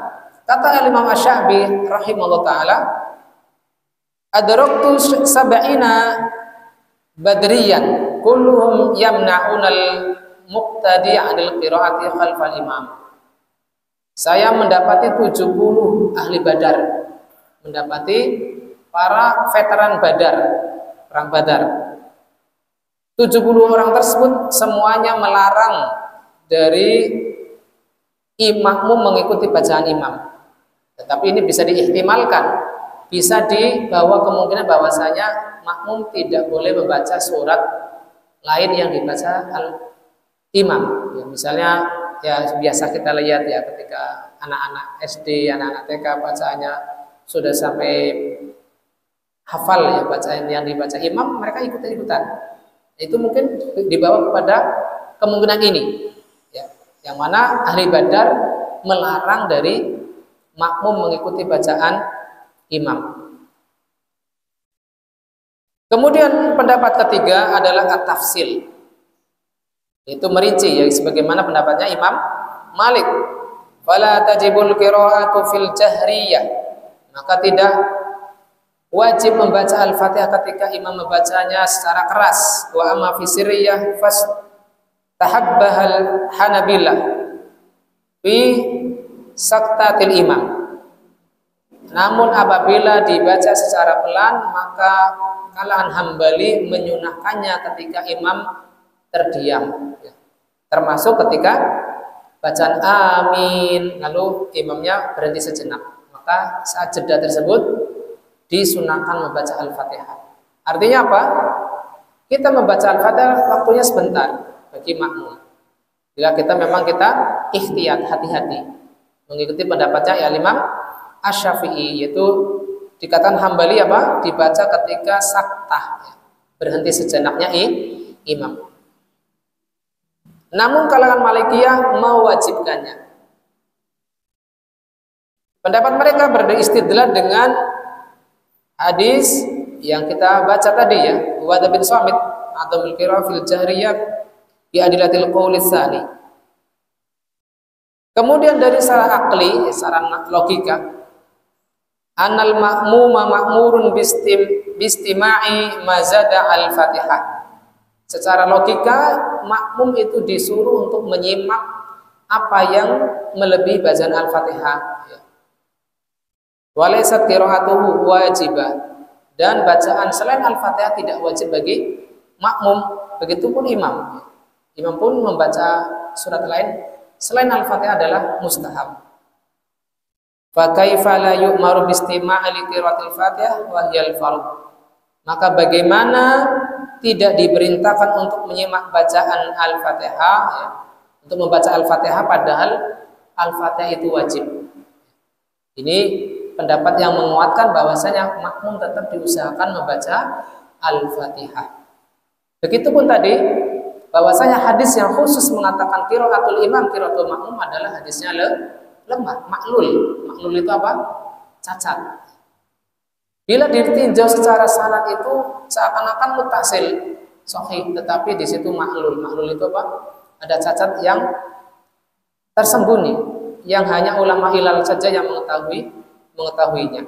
Kata Imam Asy-Sya'bi rahimahullah taala, adraktu sab'ina badriyan kulluhum yamna'unal muqtadi 'anil qira'ati khalfal imam. Saya mendapati 70 ahli Badar, mendapati para veteran Badar, perang Badar. 70 orang tersebut semuanya melarang dari makmum mengikuti bacaan imam. Tetapi ini bisa diihtimalkan, bisa dibawa kemungkinan bahwasanya makmum tidak boleh membaca surat lain yang dibaca imam. Ya, misalnya ya biasa kita lihat ya ketika anak-anak SD, anak-anak TK bacaannya sudah sampai hafal ya bacaan yang dibaca imam, mereka ikut-ikutan. Itu mungkin dibawa kepada kemungkinan ini, ya, yang mana ahli Badar melarang dari makmum mengikuti bacaan imam. Kemudian pendapat ketiga adalah at-tafsil, itu merinci, ya, sebagaimana pendapatnya Imam Malik. Fala tajibul qira'atu fil jahriyah, maka tidak wajib membaca Al-Fatihah ketika imam membacanya secara keras. Wa amma fi sirriyah fas tahabbahal Hanabilah fi saktatil imam. Namun apabila dibaca secara pelan maka kalangan Hambali menyunahkannya ketika imam terdiam, termasuk ketika bacaan amin lalu imamnya berhenti sejenak, maka saat jeda tersebut disunahkan membaca Al-Fatihah. Artinya apa? Kita membaca Al-Fatihah waktunya sebentar bagi makmum. Bila kita memang ikhtiyat, hati-hati mengikuti pendapatnya ya Imam Asy-Syafi'i, yaitu dikatakan Hambali apa? Dibaca ketika saktah, ya, berhenti sejenaknya imam. Namun kalangan Malikiyah mewajibkannya. Pendapat mereka beristidlal dengan hadis yang kita baca tadi, ya, Ubadah bin Samit atau qira'ah fil jahriyah bi adilatil qauli tsani. Kemudian dari secara akli, secara logika, anal ma'muma ma'murun bistima'i mazada al-Fatihah. Secara logika makmum itu disuruh untuk menyimak apa yang melebihi bacaan Al-Fatihah, ya. Walaysat qira'atuhu wajibah, dan bacaan selain Al-Fatihah tidak wajib bagi makmum. Begitupun imam. Imam pun membaca surat lain selain Al-Fatihah adalah mustahab. Fa kaifa la yu'maru bistima'i li qiraatil Fatihah wa hiyal fardh. Maka bagaimana tidak diperintahkan untuk menyimak bacaan Al-Fatihah ya, untuk membaca Al-Fatihah padahal Al-Fatihah itu wajib. Ini pendapat yang menguatkan bahwasanya makmum tetap diusahakan membaca Al-Fatihah. Begitupun tadi bahwasanya hadis yang khusus mengatakan qiraatul imam qiraatul makmum adalah hadisnya lemah, maklul. Maklul itu apa? Cacat. Bila ditinjau secara sanad itu seakan-akan mutasil sahih, tetapi di situ maklul. Maklul itu apa? Ada cacat yang tersembunyi, yang hanya ulama hilal saja yang mengetahuinya.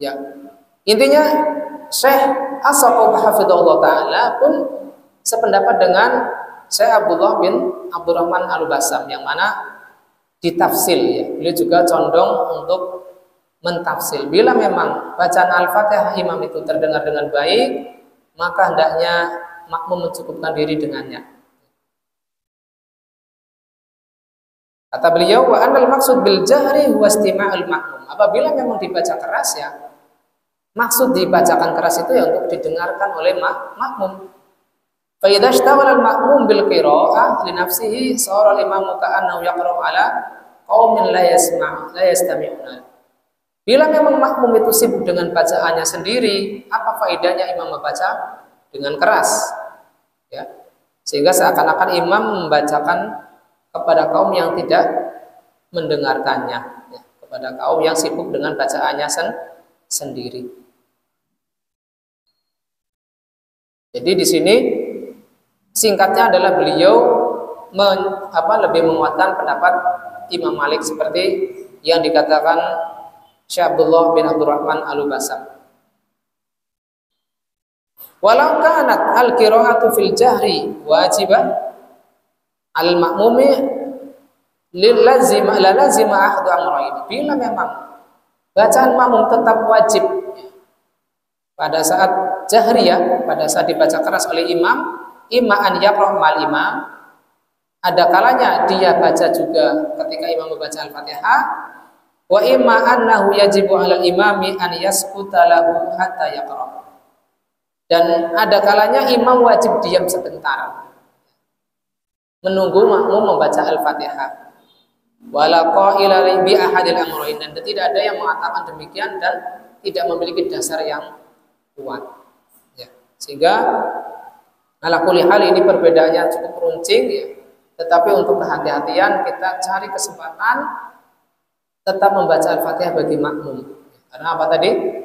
Ya, intinya Syekh As-Saqaf hafizahullah taala pun sependapat dengan Syekh Abdullah bin Abdurrahman Al-Basam yang mana ditafsil ya. Beliau juga condong untuk mentafsil. Bila memang bacaan Al-Fatihah imam itu terdengar dengan baik, maka hendaknya makmum mencukupkan diri dengannya. Kata beliau, wa anal maksud bil jahri huwa istima'ul makmum. Apabila memang dibaca keras ya, maksud dibacakan keras itu ya untuk didengarkan oleh makmum. Fa idza ishtaghala al-ma'mum bil qira'ah li nafsihi sara al-imamu ka'annahu yaqra'u ala qaumin la yastami'una. Bila memang makmum itu sibuk dengan bacaannya sendiri, apa faedahnya imam membaca dengan keras? Ya. Sehingga seakan-akan imam membacakan kepada kaum yang tidak mendengarkannya, ya. Kepada kaum yang sibuk dengan bacaannya sendiri. Jadi di sini singkatnya adalah beliau lebih menguatkan pendapat Imam Malik seperti yang dikatakan Syekh Abdullah bin Abdurrahman Al-Basam. Walau kanat al-qira'atu fil jahri wajiban al-ma'mumi lazima ahdu amrayn. Bila memang bacaan makmum tetap wajib pada saat jahriyah, pada saat dibaca keras oleh imam, imma an yaqra' mal imam, ada kalanya dia baca juga ketika imam membaca Al-Fatihah, wa imma annahu yajibu 'alal imami an yaskuta lahu hatta yaqra'. Dan ada kalanya imam wajib diam sebentar menunggu makmum membaca Al-Fatihah. Wala qaila bi ahadil amrayn, dan tidak ada yang mengatakan demikian dan tidak memiliki dasar yang kuat. Ya. Sehingga ala kulli hal ini perbedaannya cukup runcing ya. Tetapi untuk kehati-hatian kita cari kesempatan tetap membaca Al-Fatihah bagi makmum. Karena apa tadi?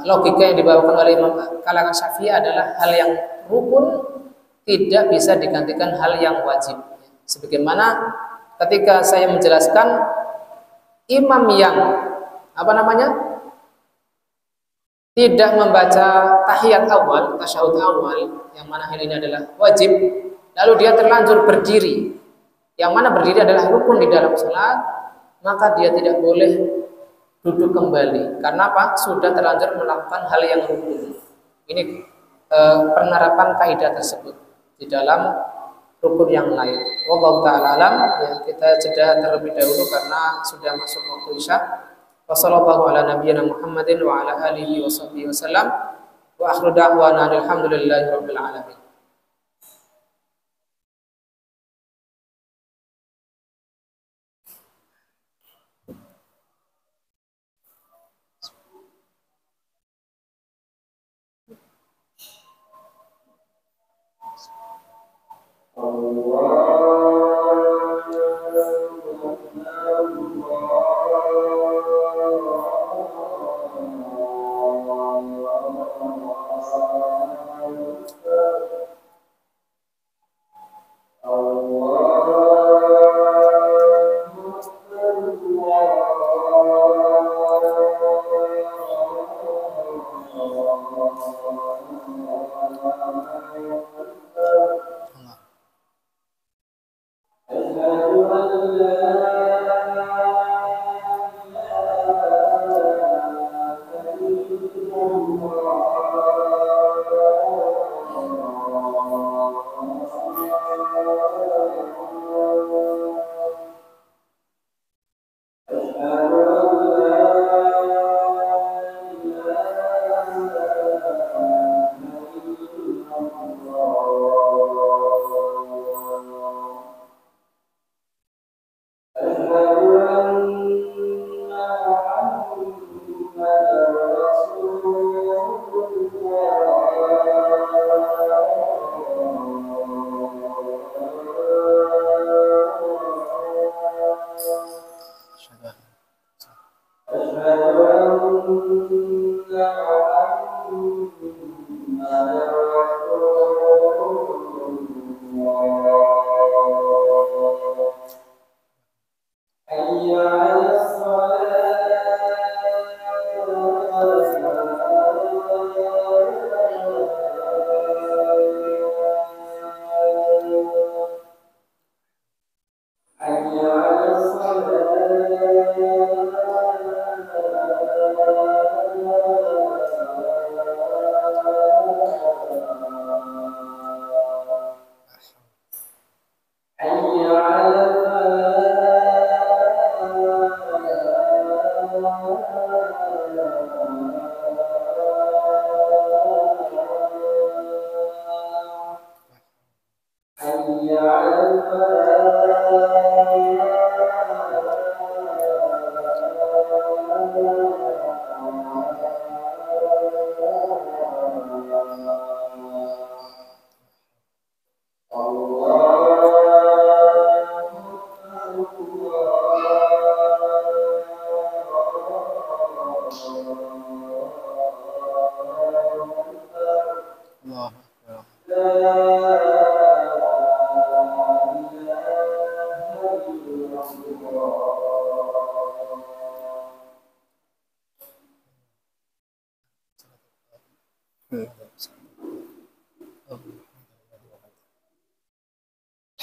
Logika yang dibawakan oleh Imam kalangan Syafi'i adalah hal yang rukun tidak bisa digantikan hal yang wajib. Sebagaimana ketika saya menjelaskan imam yang tidak membaca tahiyat awal, tasyahud awal, yang mana hal ini adalah wajib, lalu dia terlanjur berdiri, yang mana berdiri adalah rukun di dalam salat, maka dia tidak boleh duduk kembali. Karena apa? Sudah terlanjur melakukan hal yang rukun. Ini penerapan kaidah tersebut di dalam rukun yang lain. Wallahu ta'ala alam. Ya, kita jeda terlebih dahulu karena sudah masuk waktu Isya. Wassallallahu ala nabiyyina Muhammadin wa ala alihi wa sahbihi wasallam. Wa akhiru da'wana alhamdulillahi rabbil alamin.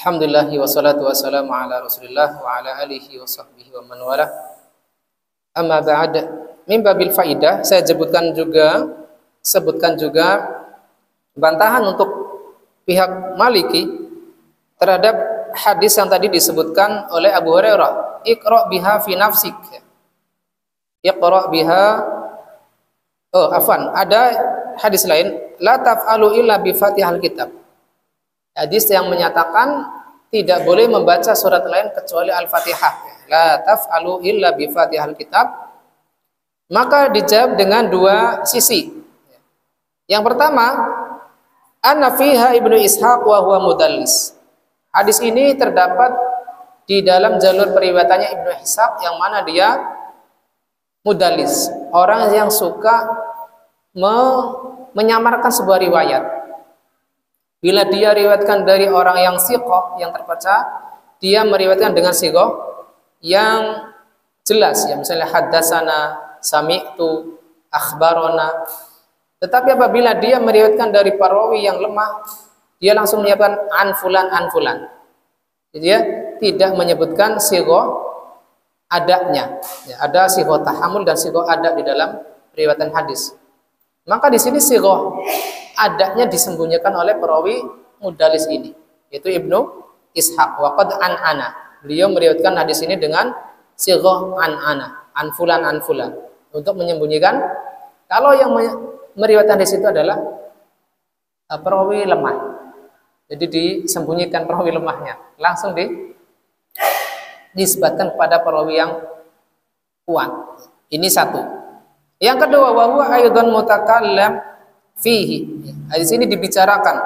Alhamdulillah wassalatu wassalamu ala Rasulillah wa ala alihi wa sahbihi wa man wala. Amma ba'd, min babil faidah saya sebutkan juga bantahan untuk pihak Maliki terhadap hadis yang tadi disebutkan oleh Abu Hurairah, iqra biha fi nafsik. Iqra biha, ada hadis lain, la taf'alu illa bi Fatihal kitab. Hadis yang menyatakan tidak boleh membaca surat lain kecuali Al-Fatihah. La taf'alu illa bi Fatihal kitab. Maka dijawab dengan dua sisi. Yang pertama, anna fiha Ibnu Ishaq wa huwa mudallis. Hadis ini terdapat di dalam jalur periwayatannya Ibnu Ishaq yang mana dia mudallis, orang yang suka menyamarkan sebuah riwayat. Bila dia riwayatkan dari orang yang siqah, yang terpercaya, dia meriwayatkan dengan siqah yang jelas, ya, misalnya haddatsana, sami'tu, akhbarona. Tetapi apabila dia meriwayatkan dari perawi yang lemah, dia langsung menyiapkan an fulan. Jadi dia tidak menyebutkan siqah adanya. Ya, ada siqah tahammul dan siqah ada di dalam riwayatan hadis. Maka di sini siqah adanya disembunyikan oleh perawi mudallis ini, yaitu Ibnu Ishaq. Wa qad an-ana. Beliau meriwayatkan hadis ini dengan sighah an-ana, an fulan untuk menyembunyikan kalau yang meriwayatkan hadis itu adalah perawi lemah. Jadi disembunyikan perawi lemahnya, langsung disebutkan kepada perawi yang kuat. Ini satu. Yang kedua, wa huwa aidan mutakallam fihi. Hadis ini dibicarakan,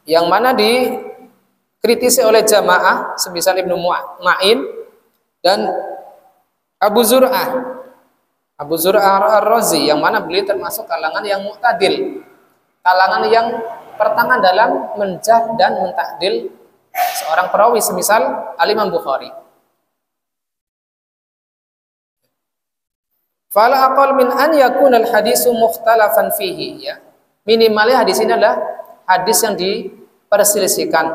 yang mana dikritisi oleh jamaah semisal Ibnu Ma'in dan Abu Zur'ah Ar-Razi, yang mana beliau termasuk kalangan yang mu'tadil, kalangan yang pertengahan dalam menjarh dan mentakdil seorang perawi semisal Al-Imam Bukhari. Fala aqal min an yakuna al-hadisu mukhtalafan fihi, ya. Minimalnya hadis ini adalah hadis yang diperselisihkan.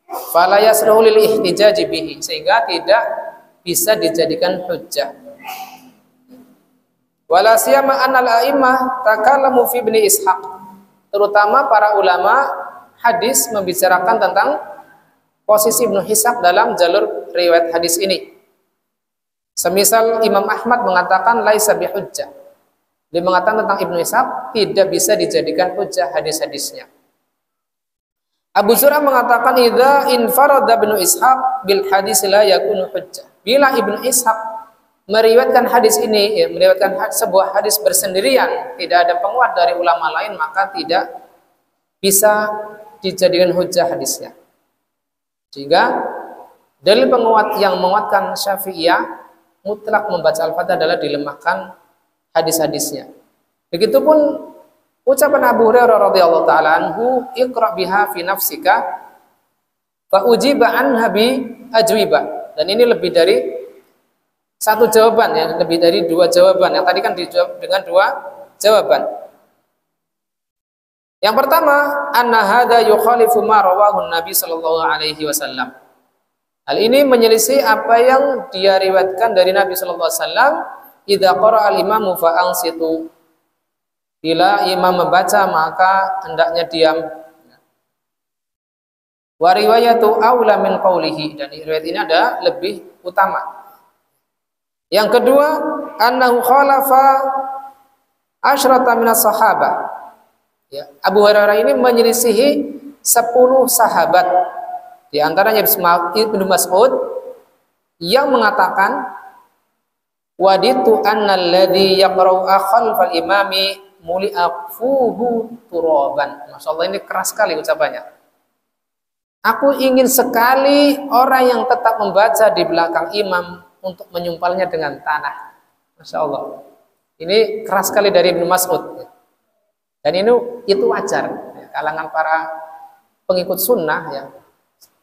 fala yasluhu lil ihtijaji bihi, sehingga tidak bisa dijadikan hujjah. Wala siyama annal a'immah takallamu fi ibni Ishaq, terutama para ulama hadis membicarakan tentang posisi Ibnu Ishaq dalam jalur riwayat hadis ini. Semisal Imam Ahmad mengatakan laisa bihujjah, dia mengatakan tentang Ibnu Ishaq tidak bisa dijadikan hujjah hadis-hadisnya. Abu Zur'ah mengatakan idza infarada Ibnu Ishaq bil hadis la yakunu hujjah, bila Ibnu Ishaq meriwayatkan hadis ini, ya, meriwayatkan sebuah hadis bersendirian, tidak ada penguat dari ulama lain, maka tidak bisa dijadikan hujjah hadisnya. Sehingga dalil penguat yang menguatkan Syafi'iyah mutlak membaca Al-Fatihah adalah dilemahkan hadis-hadisnya. Begitupun ucapan Abu Hurairah radhiyallahu taala anhu, iqra biha fi nafsika fa ujiba anha bi ajwibah. Dan ini lebih dari satu jawaban, ya, lebih dari dua jawaban. Yang tadi kan dijawab dengan dua jawaban. Yang pertama, anna hadza yukhalifu ma rawahu Nabi sallallahu alaihi wasallam. Hal ini menyelisih apa yang dia riwayatkan dari Nabi sallallahu alaihi wasallam, idza qara'a al-imamu fa ansitu. Bila imam membaca maka hendaknya diam. Wa riwayatu aula min qawlihi, dan riwayat ini ada lebih utama. Yang kedua, annahu khalafa asyrata minas sahabah. Ya, Abu Hurairah ini menyelisihi 10 sahabat. Di antaranya Ibnu Mas'ud yang mengatakan waditu annal ladzi yaqra'u khalfal imami muli'a fuhu turaban. Masyaallah, ini keras sekali ucapannya. Aku ingin sekali orang yang tetap membaca di belakang imam untuk menyumpalnya dengan tanah. Masya Allah, ini keras sekali dari Ibnu Mas'ud. Dan itu wajar, ya, kalangan para pengikut sunnah, ya,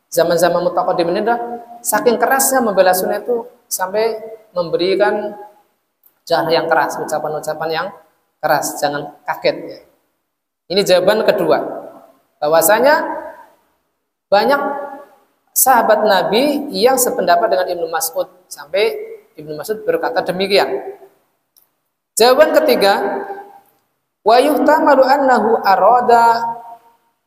zaman-zaman mutaqaddim ini dah saking kerasnya membela sunnah itu sampai memberikan cara yang keras, ucapan-ucapan yang keras. Jangan kaget, ya. Ini jawaban kedua, bahwasanya banyak sahabat Nabi yang sependapat dengan Ibnu Mas'ud, sampai Ibnu Mas'ud berkata demikian. Jawaban ketiga, wa yuhtamalu annahu arada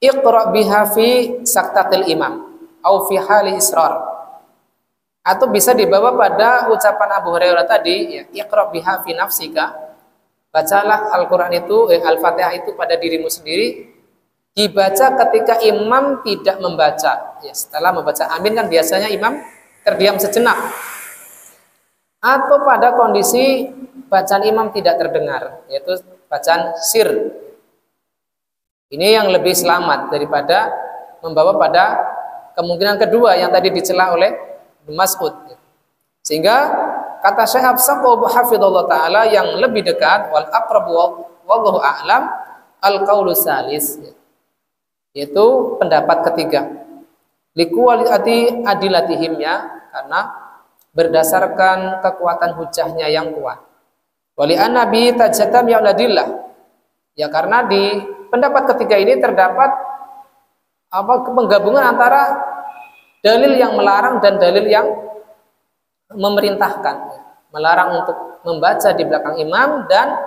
iqra biha fi saktatil imam au fi hali israr, atau bisa dibawa pada ucapan Abu Hurairah tadi, ya, iqra biha fi nafsika, bacalah Al-Qur'an itu, Al-Fatihah itu pada dirimu sendiri, dibaca ketika imam tidak membaca. Ya, setelah membaca amin kan biasanya imam terdiam sejenak. Atau pada kondisi bacaan imam tidak terdengar, yaitu bacaan sir. Ini yang lebih selamat daripada membawa pada kemungkinan kedua yang tadi dicela oleh Ibnu Mas'ud. Sehingga kata Syekh Absaqo hafidhullah taala, yang lebih dekat wal aqrabu wallahu a'lam al-qaulu salis, yaitu pendapat ketiga, liqualati adilatihim, ya, karena berdasarkan kekuatan hujahnya yang kuat. Wali an-nabi tajatam ya'ladillah, ya, karena di pendapat ketiga ini terdapat penggabungan antara dalil yang melarang dan dalil yang memerintahkan. Melarang untuk membaca di belakang imam dan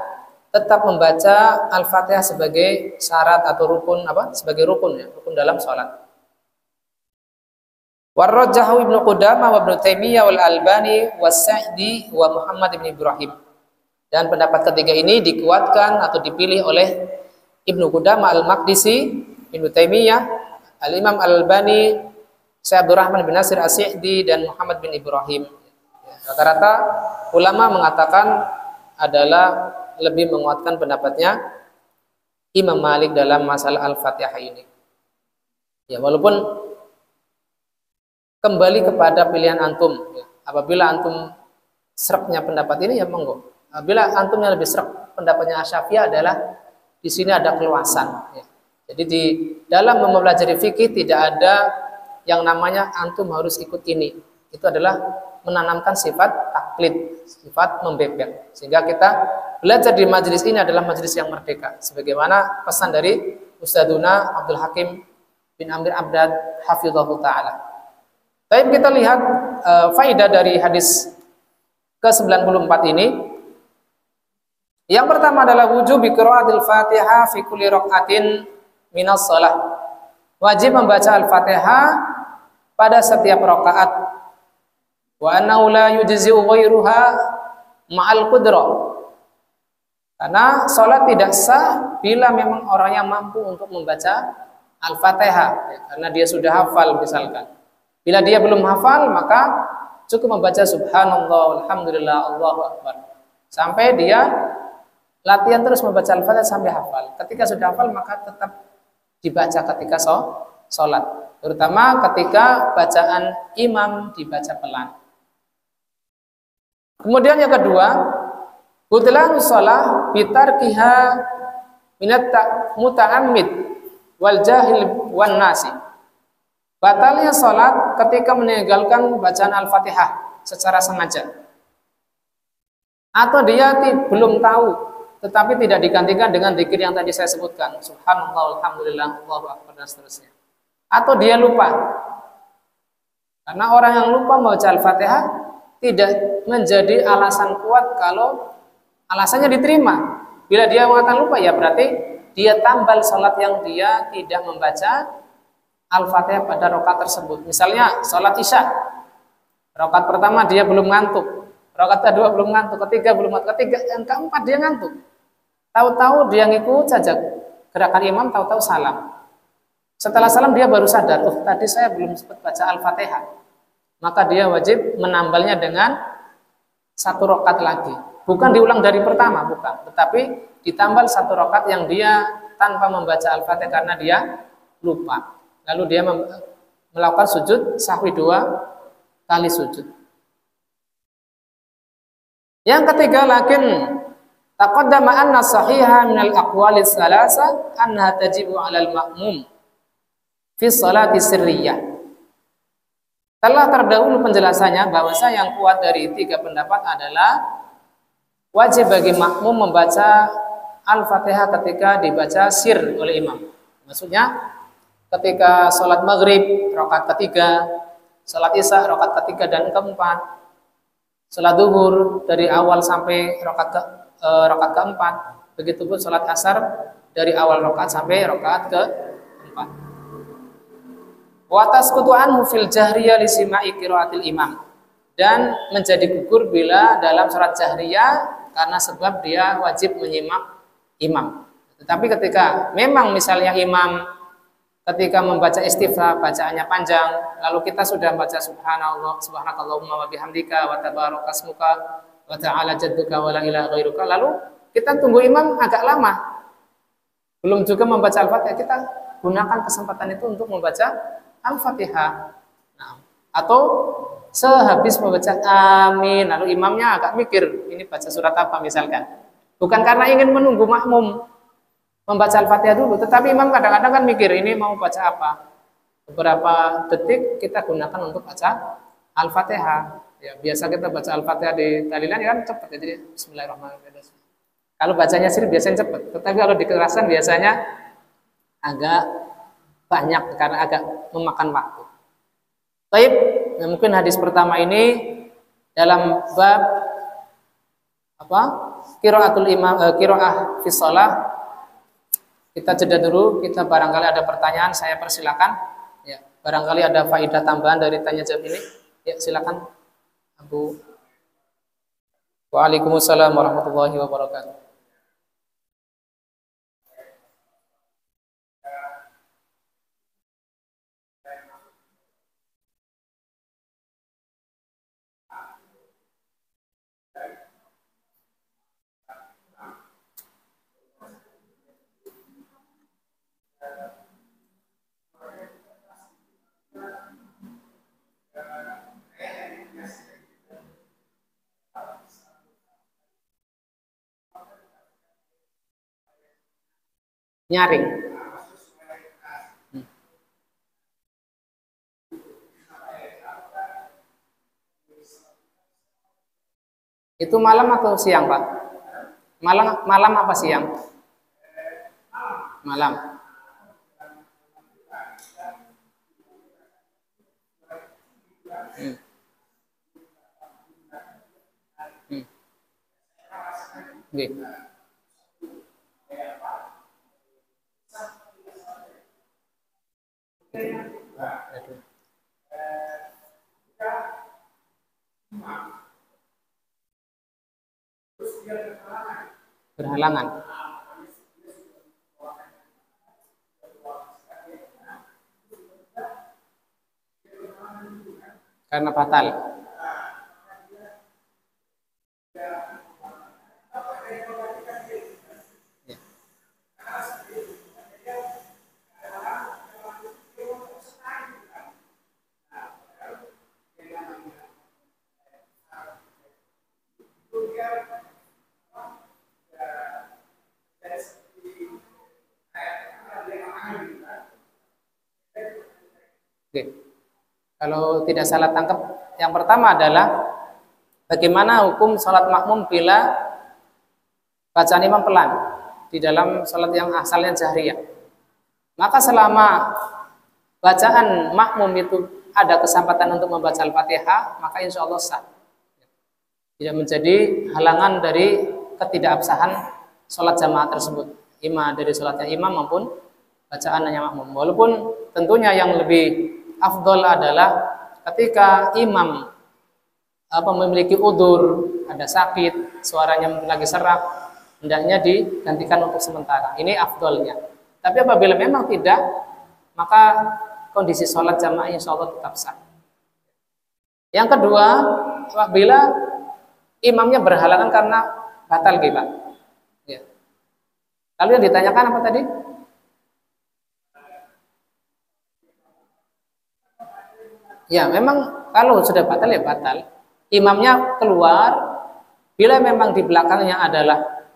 tetap membaca Al-Fatihah sebagai syarat atau rukun, sebagai rukun, ya, rukun dalam sholat. Warrajahu Ibnu Qudamah wa Ibnu Taimiyah wal Albani was-Sa'di wa Muhammad bin Ibrahim. Dan pendapat ketiga ini dikuatkan atau dipilih oleh Ibnu Qudamah Al-Maqdisi, Ibnu Taimiyah, Al-Imam Al-Albani, Syekh Abdurrahman bin Nasir As-Sa'di, dan Muhammad bin Ibrahim. Rata-rata ulama mengatakan adalah lebih menguatkan pendapatnya Imam Malik dalam masalah Al-Fatihah ini. Ya, walaupun kembali kepada pilihan antum, ya. Apabila antum seraknya pendapat ini, ya monggo. Apabila antumnya lebih serak pendapatnya Asy-Syafi'i, adalah di sini ada keluasan, ya. Jadi di dalam mempelajari fikih tidak ada yang namanya antum harus ikut ini. Itu adalah menanamkan sifat taklid, sifat membebek. Sehingga kita belajar di majelis ini adalah majelis yang merdeka, sebagaimana pesan dari Ustadzuna Abdul Hakim bin Amir Abdad hafizahullah taala. Baik, kita lihat faidah dari hadis ke-94 ini. Yang pertama adalah wujub qiraatil Fatihah fi kulli raqatin minas shalah. Wajib membaca Al-Fatihah pada setiap rakaat. Wa annahu la yujzi'u ghairuha ma'al qudrah. Karena salat tidak sah bila memang orangnya mampu untuk membaca Al-Fatihah, ya, karena dia sudah hafal misalkan. Bila dia belum hafal, maka cukup membaca subhanallah, alhamdulillah, Allahu akbar. Sampai dia latihan terus membaca Al-Fatihah sampai hafal. Ketika sudah hafal, maka tetap dibaca ketika sholat. Terutama ketika bacaan imam dibaca pelan. Kemudian yang kedua, butlanus shalah bitarkiha minat muta'ammid wal jahil wan nasi. Batalnya sholat ketika meninggalkan bacaan Al-Fatihah secara sengaja. Atau dia belum tahu, tetapi tidak digantikan dengan zikir yang tadi saya sebutkan. Subhanallah, alhamdulillah, Allahu akbar, dan seterusnya. Atau dia lupa. Karena orang yang lupa membaca Al-Fatihah tidak menjadi alasan kuat kalau alasannya diterima. Bila dia mengatakan lupa, ya berarti dia tambal sholat yang dia tidak membaca Al-Fatihah pada rakaat tersebut. Misalnya sholat isya, rakaat pertama dia belum ngantuk, rakaat kedua belum ngantuk, ketiga belum ngantuk, yang keempat dia ngantuk. Tahu-tahu dia ngikut saja gerakan imam, tahu-tahu salam. Setelah salam dia baru sadar, oh tadi saya belum sempat baca Al-Fatihah. Maka dia wajib menambalnya dengan satu rakaat lagi. Bukan diulang dari pertama, bukan. Tetapi ditambal satu rakaat yang dia tanpa membaca Al-Fatihah karena dia lupa. Lalu dia melakukan sujud sahwi 2 kali sujud. Yang ketiga, lakin taqaddama anna sahiha min al-aqwali tsalasa annaha tajibu 'alal ma'mum fi sholati sirriyah. Telah terdahulu penjelasannya bahwasanya yang kuat dari 3 pendapat adalah wajib bagi makmum membaca Al-Fatihah ketika dibaca sir oleh imam. Maksudnya ketika sholat maghrib rakaat ketiga, sholat isya rakaat ketiga dan keempat, sholat duhur dari awal sampai rakaat keempat, begitu pun sholat asar dari awal rakaat sampai rakaat keempat. Wa tasqutu anhu fil jahriyah li sima'i qiraatil imam, dan menjadi gugur bila dalam sholat jahriyah karena sebab dia wajib menyimak imam. Tetapi ketika memang misalnya imam ketika membaca istiftah bacaannya panjang, lalu kita sudah baca subhanallah, subhanakallahumma wa bihamdika wa tabarakasmuka wa ta'ala jadduka wa la ilaha ghairuka, lalu kita tunggu imam agak lama, belum juga membaca Al-Fatihah, kita gunakan kesempatan itu untuk membaca Al-Fatihah. Nah, atau sehabis membaca amin, lalu imamnya agak mikir ini baca surat apa misalkan, bukan karena ingin menunggu makmum membaca Al-Fatihah dulu, tetapi imam kadang-kadang kan mikir ini mau baca apa. Beberapa detik kita gunakan untuk baca Al-Fatihah. Ya, biasa kita baca Al-Fatihah di tahlilan ya kan cepat, jadi bismillahirrahmanirrahim. Kalau bacanya sendiri biasanya cepat, tetapi kalau dikerasan biasanya agak banyak karena agak memakan waktu. Baik, mungkin hadis pertama ini dalam bab apa? Qiraatul imam, qiraah fi shalah. Kita jeda dulu, kita barangkali ada pertanyaan, saya persilakan. Ya, barangkali ada faedah tambahan dari tanya jawab ini. Ya, silakan Abu. Waalaikumsalam warahmatullahi wabarakatuh. Nyaring. Itu malam atau siang, Pak? Malam apa siang? Malam. Hmm. Hmm. Nggih. Berhalangan karena batal. Ya. Oke. Kalau tidak salah tangkap, yang pertama adalah bagaimana hukum sholat makmum bila bacaan imam pelan di dalam sholat yang asalnya jahriyah. Maka selama bacaan makmum itu ada kesempatan untuk membaca Al-Fatihah, maka insya Allah sah. Tidak menjadi halangan dari ketidakabsahan sholat jamaah tersebut, imam dari sholatnya imam maupun bacaannya makmum. Walaupun tentunya yang lebih afdol adalah ketika imam memiliki udzur, ada sakit, suaranya lagi serak, hendaknya digantikan untuk sementara. Ini afdolnya. Tapi apabila memang tidak, maka kondisi sholat jamaah insya Allah tetap sah. Yang kedua, apabila imamnya berhalangan karena batal gitu. Ya. Lalu yang ditanyakan apa tadi? Ya, memang kalau sudah batal ya batal. Imamnya keluar, bila memang di belakangnya adalah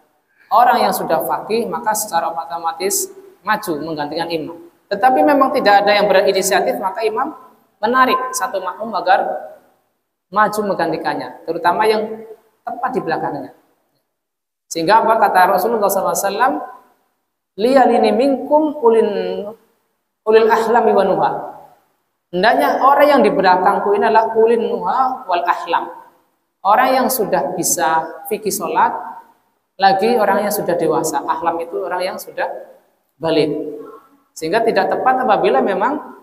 orang yang sudah faqih, maka secara otomatis maju menggantikan imam. Tetapi memang tidak ada yang berinisiatif, maka imam menarik satu makmum agar maju menggantikannya, terutama yang tepat di belakangnya. Sehingga apa kata Rasulullah SAW, liyalini minkum ulil ahlami wa nuha. Hendaknya orang yang di belakangku ini adalah ulil nuha wal ahlam. Orang yang sudah bisa fikih sholat, lagi orang yang sudah dewasa. Ahlam itu orang yang sudah balik. Sehingga tidak tepat apabila memang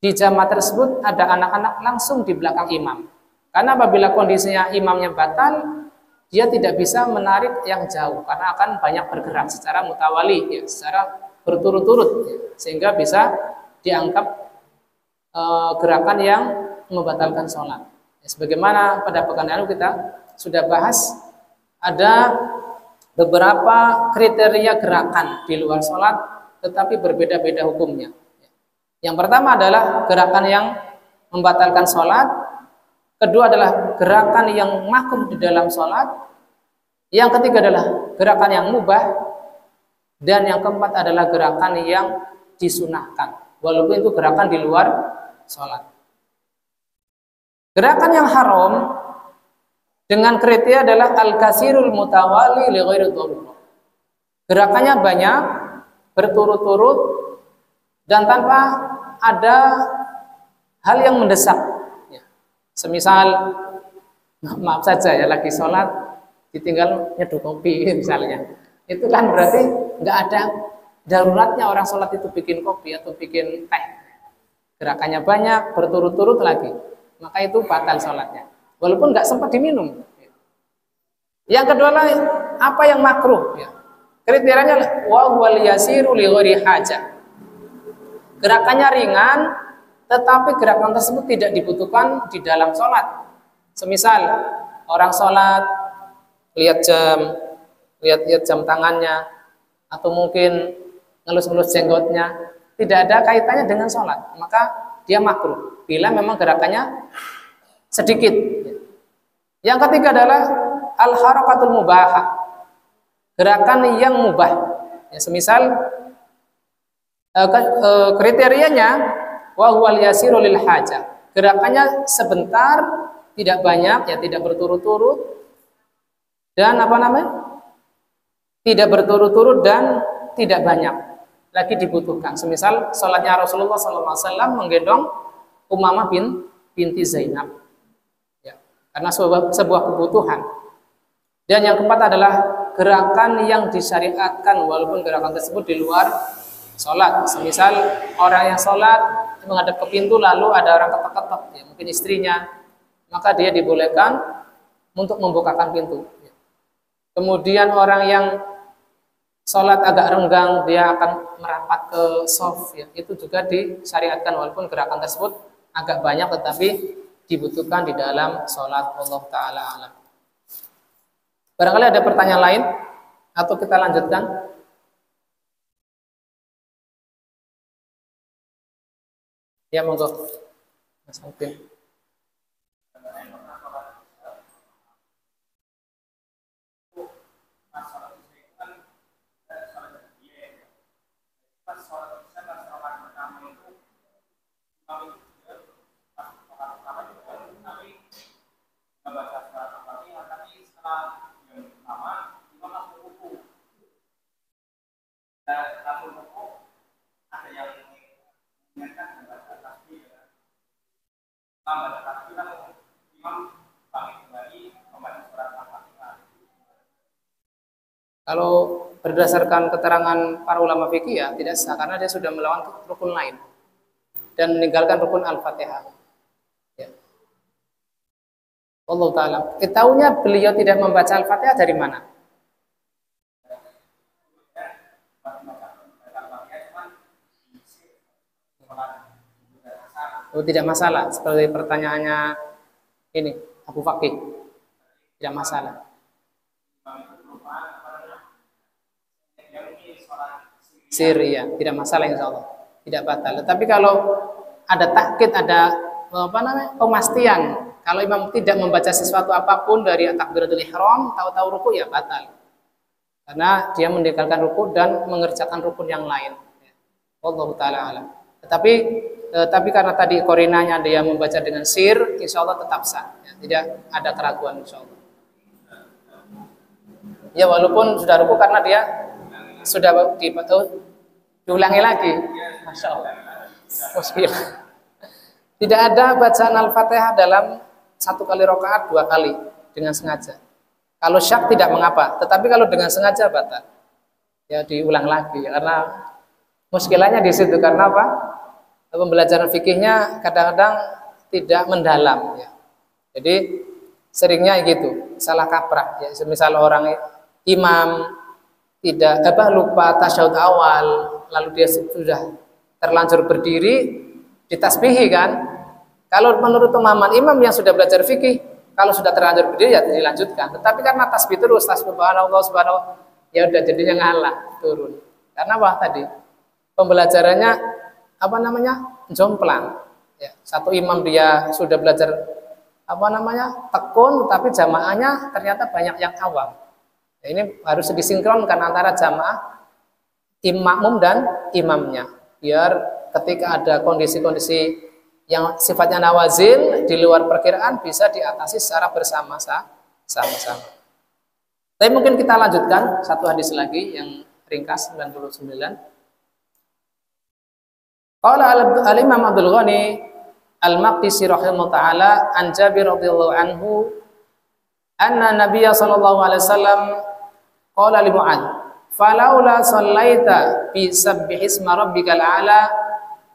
di jamaah tersebut ada anak-anak langsung di belakang imam. Karena apabila kondisinya imamnya batal, dia tidak bisa menarik yang jauh karena akan banyak bergerak secara mutawali, ya, secara berturut-turut, ya, sehingga bisa dianggap gerakan yang membatalkan sholat. Ya, sebagaimana pada pekan lalu kita sudah bahas, ada beberapa kriteria gerakan di luar sholat tetapi berbeda-beda hukumnya. Yang pertama adalah gerakan yang membatalkan sholat, kedua adalah gerakan yang makruh di dalam sholat, yang ketiga adalah gerakan yang mubah, dan yang keempat adalah gerakan yang disunahkan, walaupun itu gerakan di luar sholat. Gerakan yang haram dengan kriteria adalah al-kasirul mutawali li ghairi dharurah. Gerakannya banyak, berturut-turut, dan tanpa ada hal yang mendesak. Ya. Semisal, maaf saja ya, lagi sholat ditinggal nyeduh kopi misalnya. Itu kan berarti nggak ada daruratnya orang sholat itu bikin kopi atau bikin teh. Gerakannya banyak, berturut-turut lagi, maka itu batal sholatnya. Walaupun nggak sempat diminum. Yang kedua lah, apa yang makruh? Ya. Kriterianya wa huwal yasiru li ghairi hajah. Gerakannya ringan, tetapi gerakan tersebut tidak dibutuhkan di dalam sholat. Semisal orang sholat lihat jam tangannya, atau mungkin ngelus-ngelus jenggotnya, tidak ada kaitannya dengan sholat, maka dia makruh bila memang gerakannya sedikit. Yang ketiga adalah al-harakatul mubahah, gerakan yang mubah. Ya, semisal kriterianya wa huwal yasiru lil hajah, gerakannya sebentar, tidak banyak, ya, tidak berturut-turut, dan tidak berturut-turut dan tidak banyak lagi dibutuhkan. Semisal sholatnya Rasulullah SAW menggendong Umamah bin binti Zainab. Ya, karena sebuah kebutuhan. Dan yang keempat adalah gerakan yang disyariatkan walaupun gerakan tersebut di luar sholat. Semisal orang yang sholat menghadap ke pintu lalu ada orang ketok-ketok, ya, mungkin istrinya, maka dia dibolehkan untuk membukakan pintu. Kemudian orang yang sholat agak renggang, dia akan merapat ke shaf, ya, itu juga disyariatkan walaupun gerakan tersebut agak banyak tetapi dibutuhkan di dalam sholat. Allah Ta'ala alam. Barangkali ada pertanyaan lain atau kita lanjutkan? Ya, monggo Mas Alvin. Kalau berdasarkan keterangan para ulama fikih ya tidak sah karena dia sudah melawan rukun lain dan meninggalkan rukun Al-Fatihah. Ya. Allah Ta'ala. Ketahuinya beliau tidak membaca Al-Fatihah dari mana? Oh, tidak masalah. Seperti pertanyaannya ini Abu Fakih. Tidak masalah. Sir, ya, tidak masalah insya Allah, tidak batal. Tapi kalau ada takkid, ada pemastian, kalau imam tidak membaca sesuatu apapun dari takbiratul ihram, tahu-tahu ruku ya batal, karena dia meninggalkan ruku dan mengerjakan rukun yang lain. Wallahu ta'ala alam. Tapi karena tadi korinanya dia membaca dengan sir, insya Allah tetap sah, ya, tidak ada keraguan insya Allah. Ya walaupun sudah ruku karena dia sudah diulangi lagi, masya Allah. Tidak ada bacaan Al-Fatihah dalam satu kali rakaat 2 kali dengan sengaja. Kalau syak tidak mengapa, tetapi kalau dengan sengaja batal. Ya diulang lagi karena muskilahnya di situ karena apa? Pembelajaran fikihnya kadang-kadang tidak mendalam. Ya. Jadi seringnya gitu, salah kaprah. Ya, misal orang imam tidak lupa tasyahud awal, lalu dia sudah terlanjur berdiri ditasbihi kan. Kalau menurut pemahaman imam yang sudah belajar fikih, kalau sudah terlanjur berdiri ya dilanjutkan. Tetapi karena tasbih terus, subhanallah subhanallah, ya udah jadinya ngalah turun. Karena apa tadi? Pembelajarannya jomplang. Ya, satu imam dia sudah belajar tekun, tapi jamaahnya ternyata banyak yang awam. Ini harus disinkronkan antara jamaah makmum dan imamnya biar ketika ada kondisi-kondisi yang sifatnya nawazil di luar perkiraan bisa diatasi secara bersama-sama. Tapi mungkin kita lanjutkan satu hadis lagi yang ringkas 99. Qala al-Imam Abdul Ghani Al-Maqdisi rahimahullah taala an Jabir radhiyallahu anhu anna Nabiyya sallallahu alaihi wasallam qala li Mu'adz, "Falaula shallaita bi sabbihisma rabbikal a'la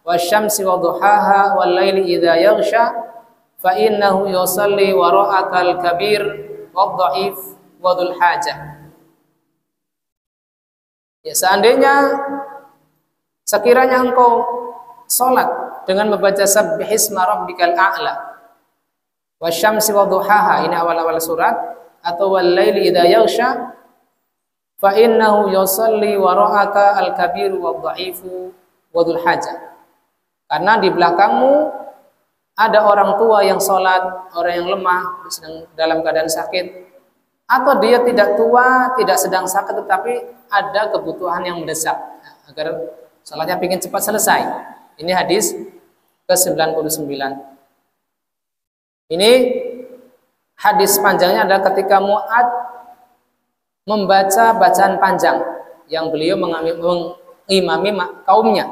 wasyamsi wa duhaha wal laili idza yaghsha fa innahu yusalli wara'akal kabir wad dha'if wa dzul hajah." Ya, seandainya sekiranya engkau salat dengan membaca sabbihisma rabbikal a'la wasyamsi wa duhaha, ini awal-awal surat, atau wal laili idza yaghsha fa innahu yusalli wara'aka al-kabiru wad-dha'ifu wa dzul hajah. Karena di belakangmu ada orang tua yang sholat, orang yang lemah, sedang dalam keadaan sakit, atau dia tidak tua, tidak sedang sakit, tetapi ada kebutuhan yang mendesak agar sholatnya ingin cepat selesai. Ini hadis ke-99. Ini hadis panjangnya adalah ketika Mu'adz membaca bacaan panjang yang beliau mengimami kaumnya.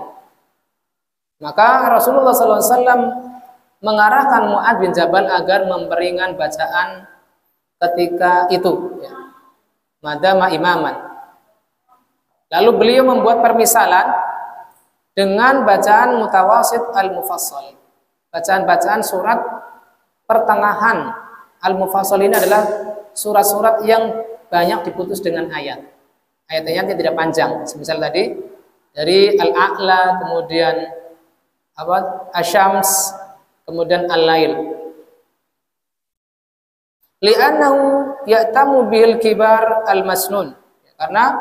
Maka Rasulullah SAW mengarahkan Mu'adz bin Jabal agar memperingan bacaan ketika itu, ya. Madama imaman. Lalu beliau membuat permisalan dengan bacaan mutawasid al-mufassal. Bacaan-bacaan surat pertengahan al-mufassal ini adalah surat-surat yang banyak diputus dengan ayat. Ayat-ayatnya tidak panjang. Semisal tadi dari Al-A'la, kemudian Asy-Syams, kemudian Al-Lail. Li'annahu ya'tamu bil kibar al-masnun. Karena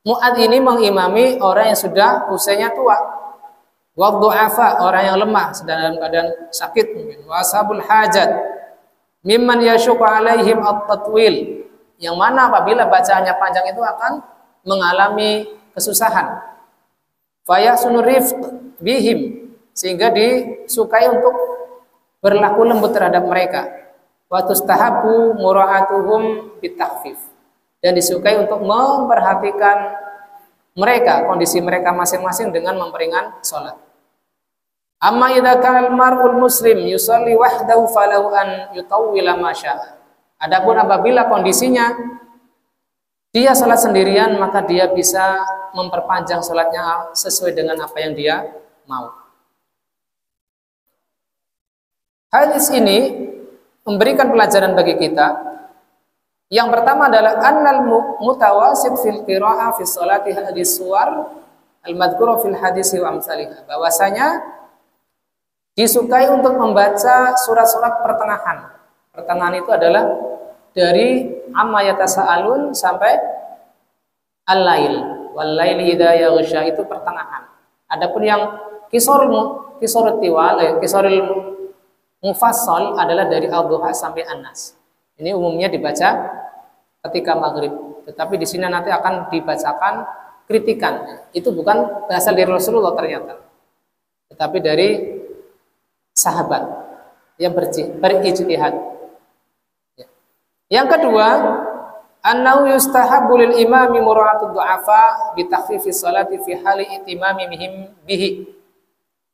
Mu'adz ini mengimami orang yang sudah usianya tua. Wa dhu'afa, orang yang lemah, sedang dalam keadaan sakit mungkin. Wa ashabul hajat mimman yashuqu alaihim at-tatwil. Yang mana apabila bacaannya panjang itu akan mengalami kesusahan. Fayasunu rifq bihim, sehingga disukai untuk berlaku lembut terhadap mereka. Wa tustahabu mura'atuhum bitakhfif, dan disukai untuk memperhatikan mereka, kondisi mereka masing-masing dengan memperingan sholat. Amma idza kana al-mar'ul muslim yusalli wahdahu falahu an yutawwila ma syaa. Adapun apabila kondisinya dia salat sendirian, maka dia bisa memperpanjang salatnya sesuai dengan apa yang dia mau. Hadis ini memberikan pelajaran bagi kita. Yang pertama adalah annal mutawasid fil qiraah fi sholati hadis suwar al-madhkura fil hadis wa amsalihha. Bahwasanya disukai untuk membaca surat-surat pertengahan. Pertengahan itu adalah dari amma yatasaalun sampai al-lail. Wal laili idza yaghsha, itu pertengahan. Adapun yang kisarul tiwal, kisarul mufassal adalah dari al-duha sampai an-nas. Ini umumnya dibaca ketika maghrib, tetapi di sini nanti akan dibacakan kritikan. Itu bukan berasal dari Rasulullah ternyata, tetapi dari sahabat yang berijtihad. Yang kedua, annahu yustahabbu lil imami mura'atud du'afa bi takhfifis salati fi hali itimamihim bihi.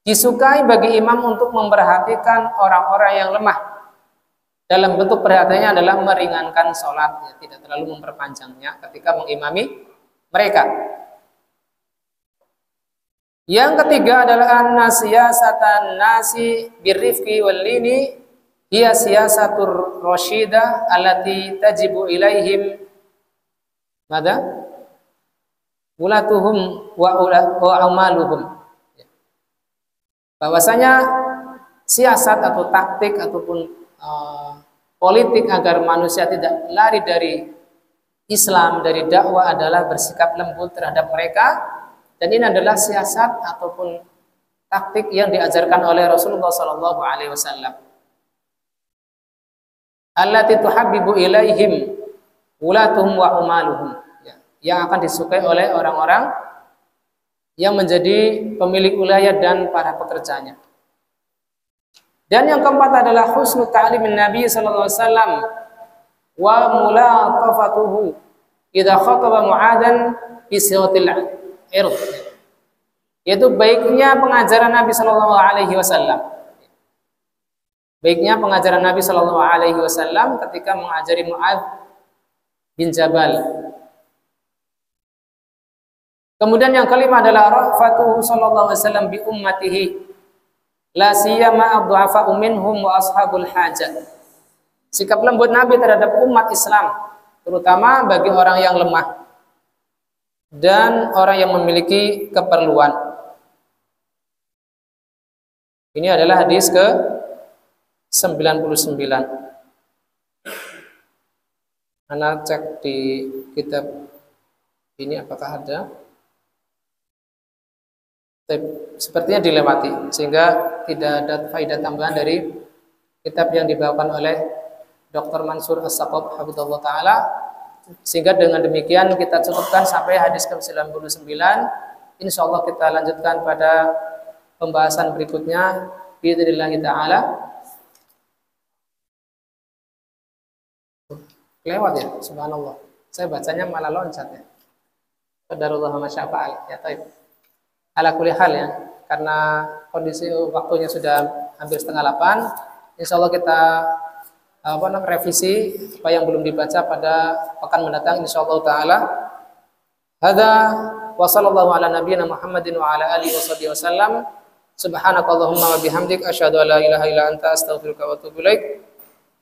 Disukai bagi imam untuk memperhatikan orang-orang yang lemah. Dalam bentuk perhatiannya adalah meringankan sholat, ya, tidak terlalu memperpanjangnya ketika mengimami mereka. Yang ketiga adalah anna siyasatan nasi birrifqi wal lini hiya siyasatur rasyidah allati tajibu ilaihim mada ulatuhum wa amaluhum. Bahwasanya siasat atau taktik ataupun politik agar manusia tidak lari dari Islam, dari dakwah, adalah bersikap lembut terhadap mereka, dan ini adalah siasat ataupun taktik yang diajarkan oleh Rasulullah SAW. Allati tuhabbibu ilaihim ulatuhum wa umaluhum, yang akan disukai oleh orang-orang yang menjadi pemilik wilayah dan para pekerjanya. Dan yang keempat adalah husnul ta'limin Nabi sallallahu alaihi wasallam wa mulatafatuhu idza khataba Mu'adzan bi siwatil ird, yaitu baiknya pengajaran Nabi sallallahu alaihi wasallam. Baiknya pengajaran Nabi sallallahu alaihi wasallam ketika mengajari Mu'adz bin Jabal. Kemudian yang kelima adalah rafatuhu sallallahu alaihi wasallam bi ummatihi, la siyama ad-du'afa'u minhum wa ashabul hajat. Sikap lembut Nabi terhadap umat Islam, terutama bagi orang yang lemah dan orang yang memiliki keperluan. Ini adalah hadis ke-99. Ana cek di kitab ini apakah ada. Sepertinya dilewati, sehingga tidak ada faedah tambahan dari kitab yang dibawakan oleh Dr. Mansur As-Saqaf hafizahullah taala. Sehingga dengan demikian kita cukupkan sampai hadis ke-99. Insyaallah kita lanjutkan pada pembahasan berikutnya biidznillah taala. Lewat ya, subhanallah. Saya bacanya malah loncat ya. Qadarullah ma syaa fa'al. Ya, baik. Ala kulli hal ya, karena kondisi waktunya sudah hampir setengah 8. Insya Allah kita revisi apa yang belum dibaca pada pekan mendatang insya Allah taala. Hadza wa sallallahu ala nabiyyina Muhammadin wa ala alihi wasallam. Subhanakallahumma wa bihamdik asyhadu an la ilaha illa anta astaghfiruka wa atubu ilaik.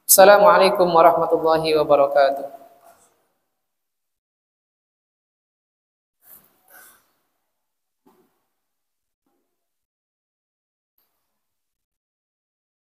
Assalamualaikum warahmatullahi wabarakatuh.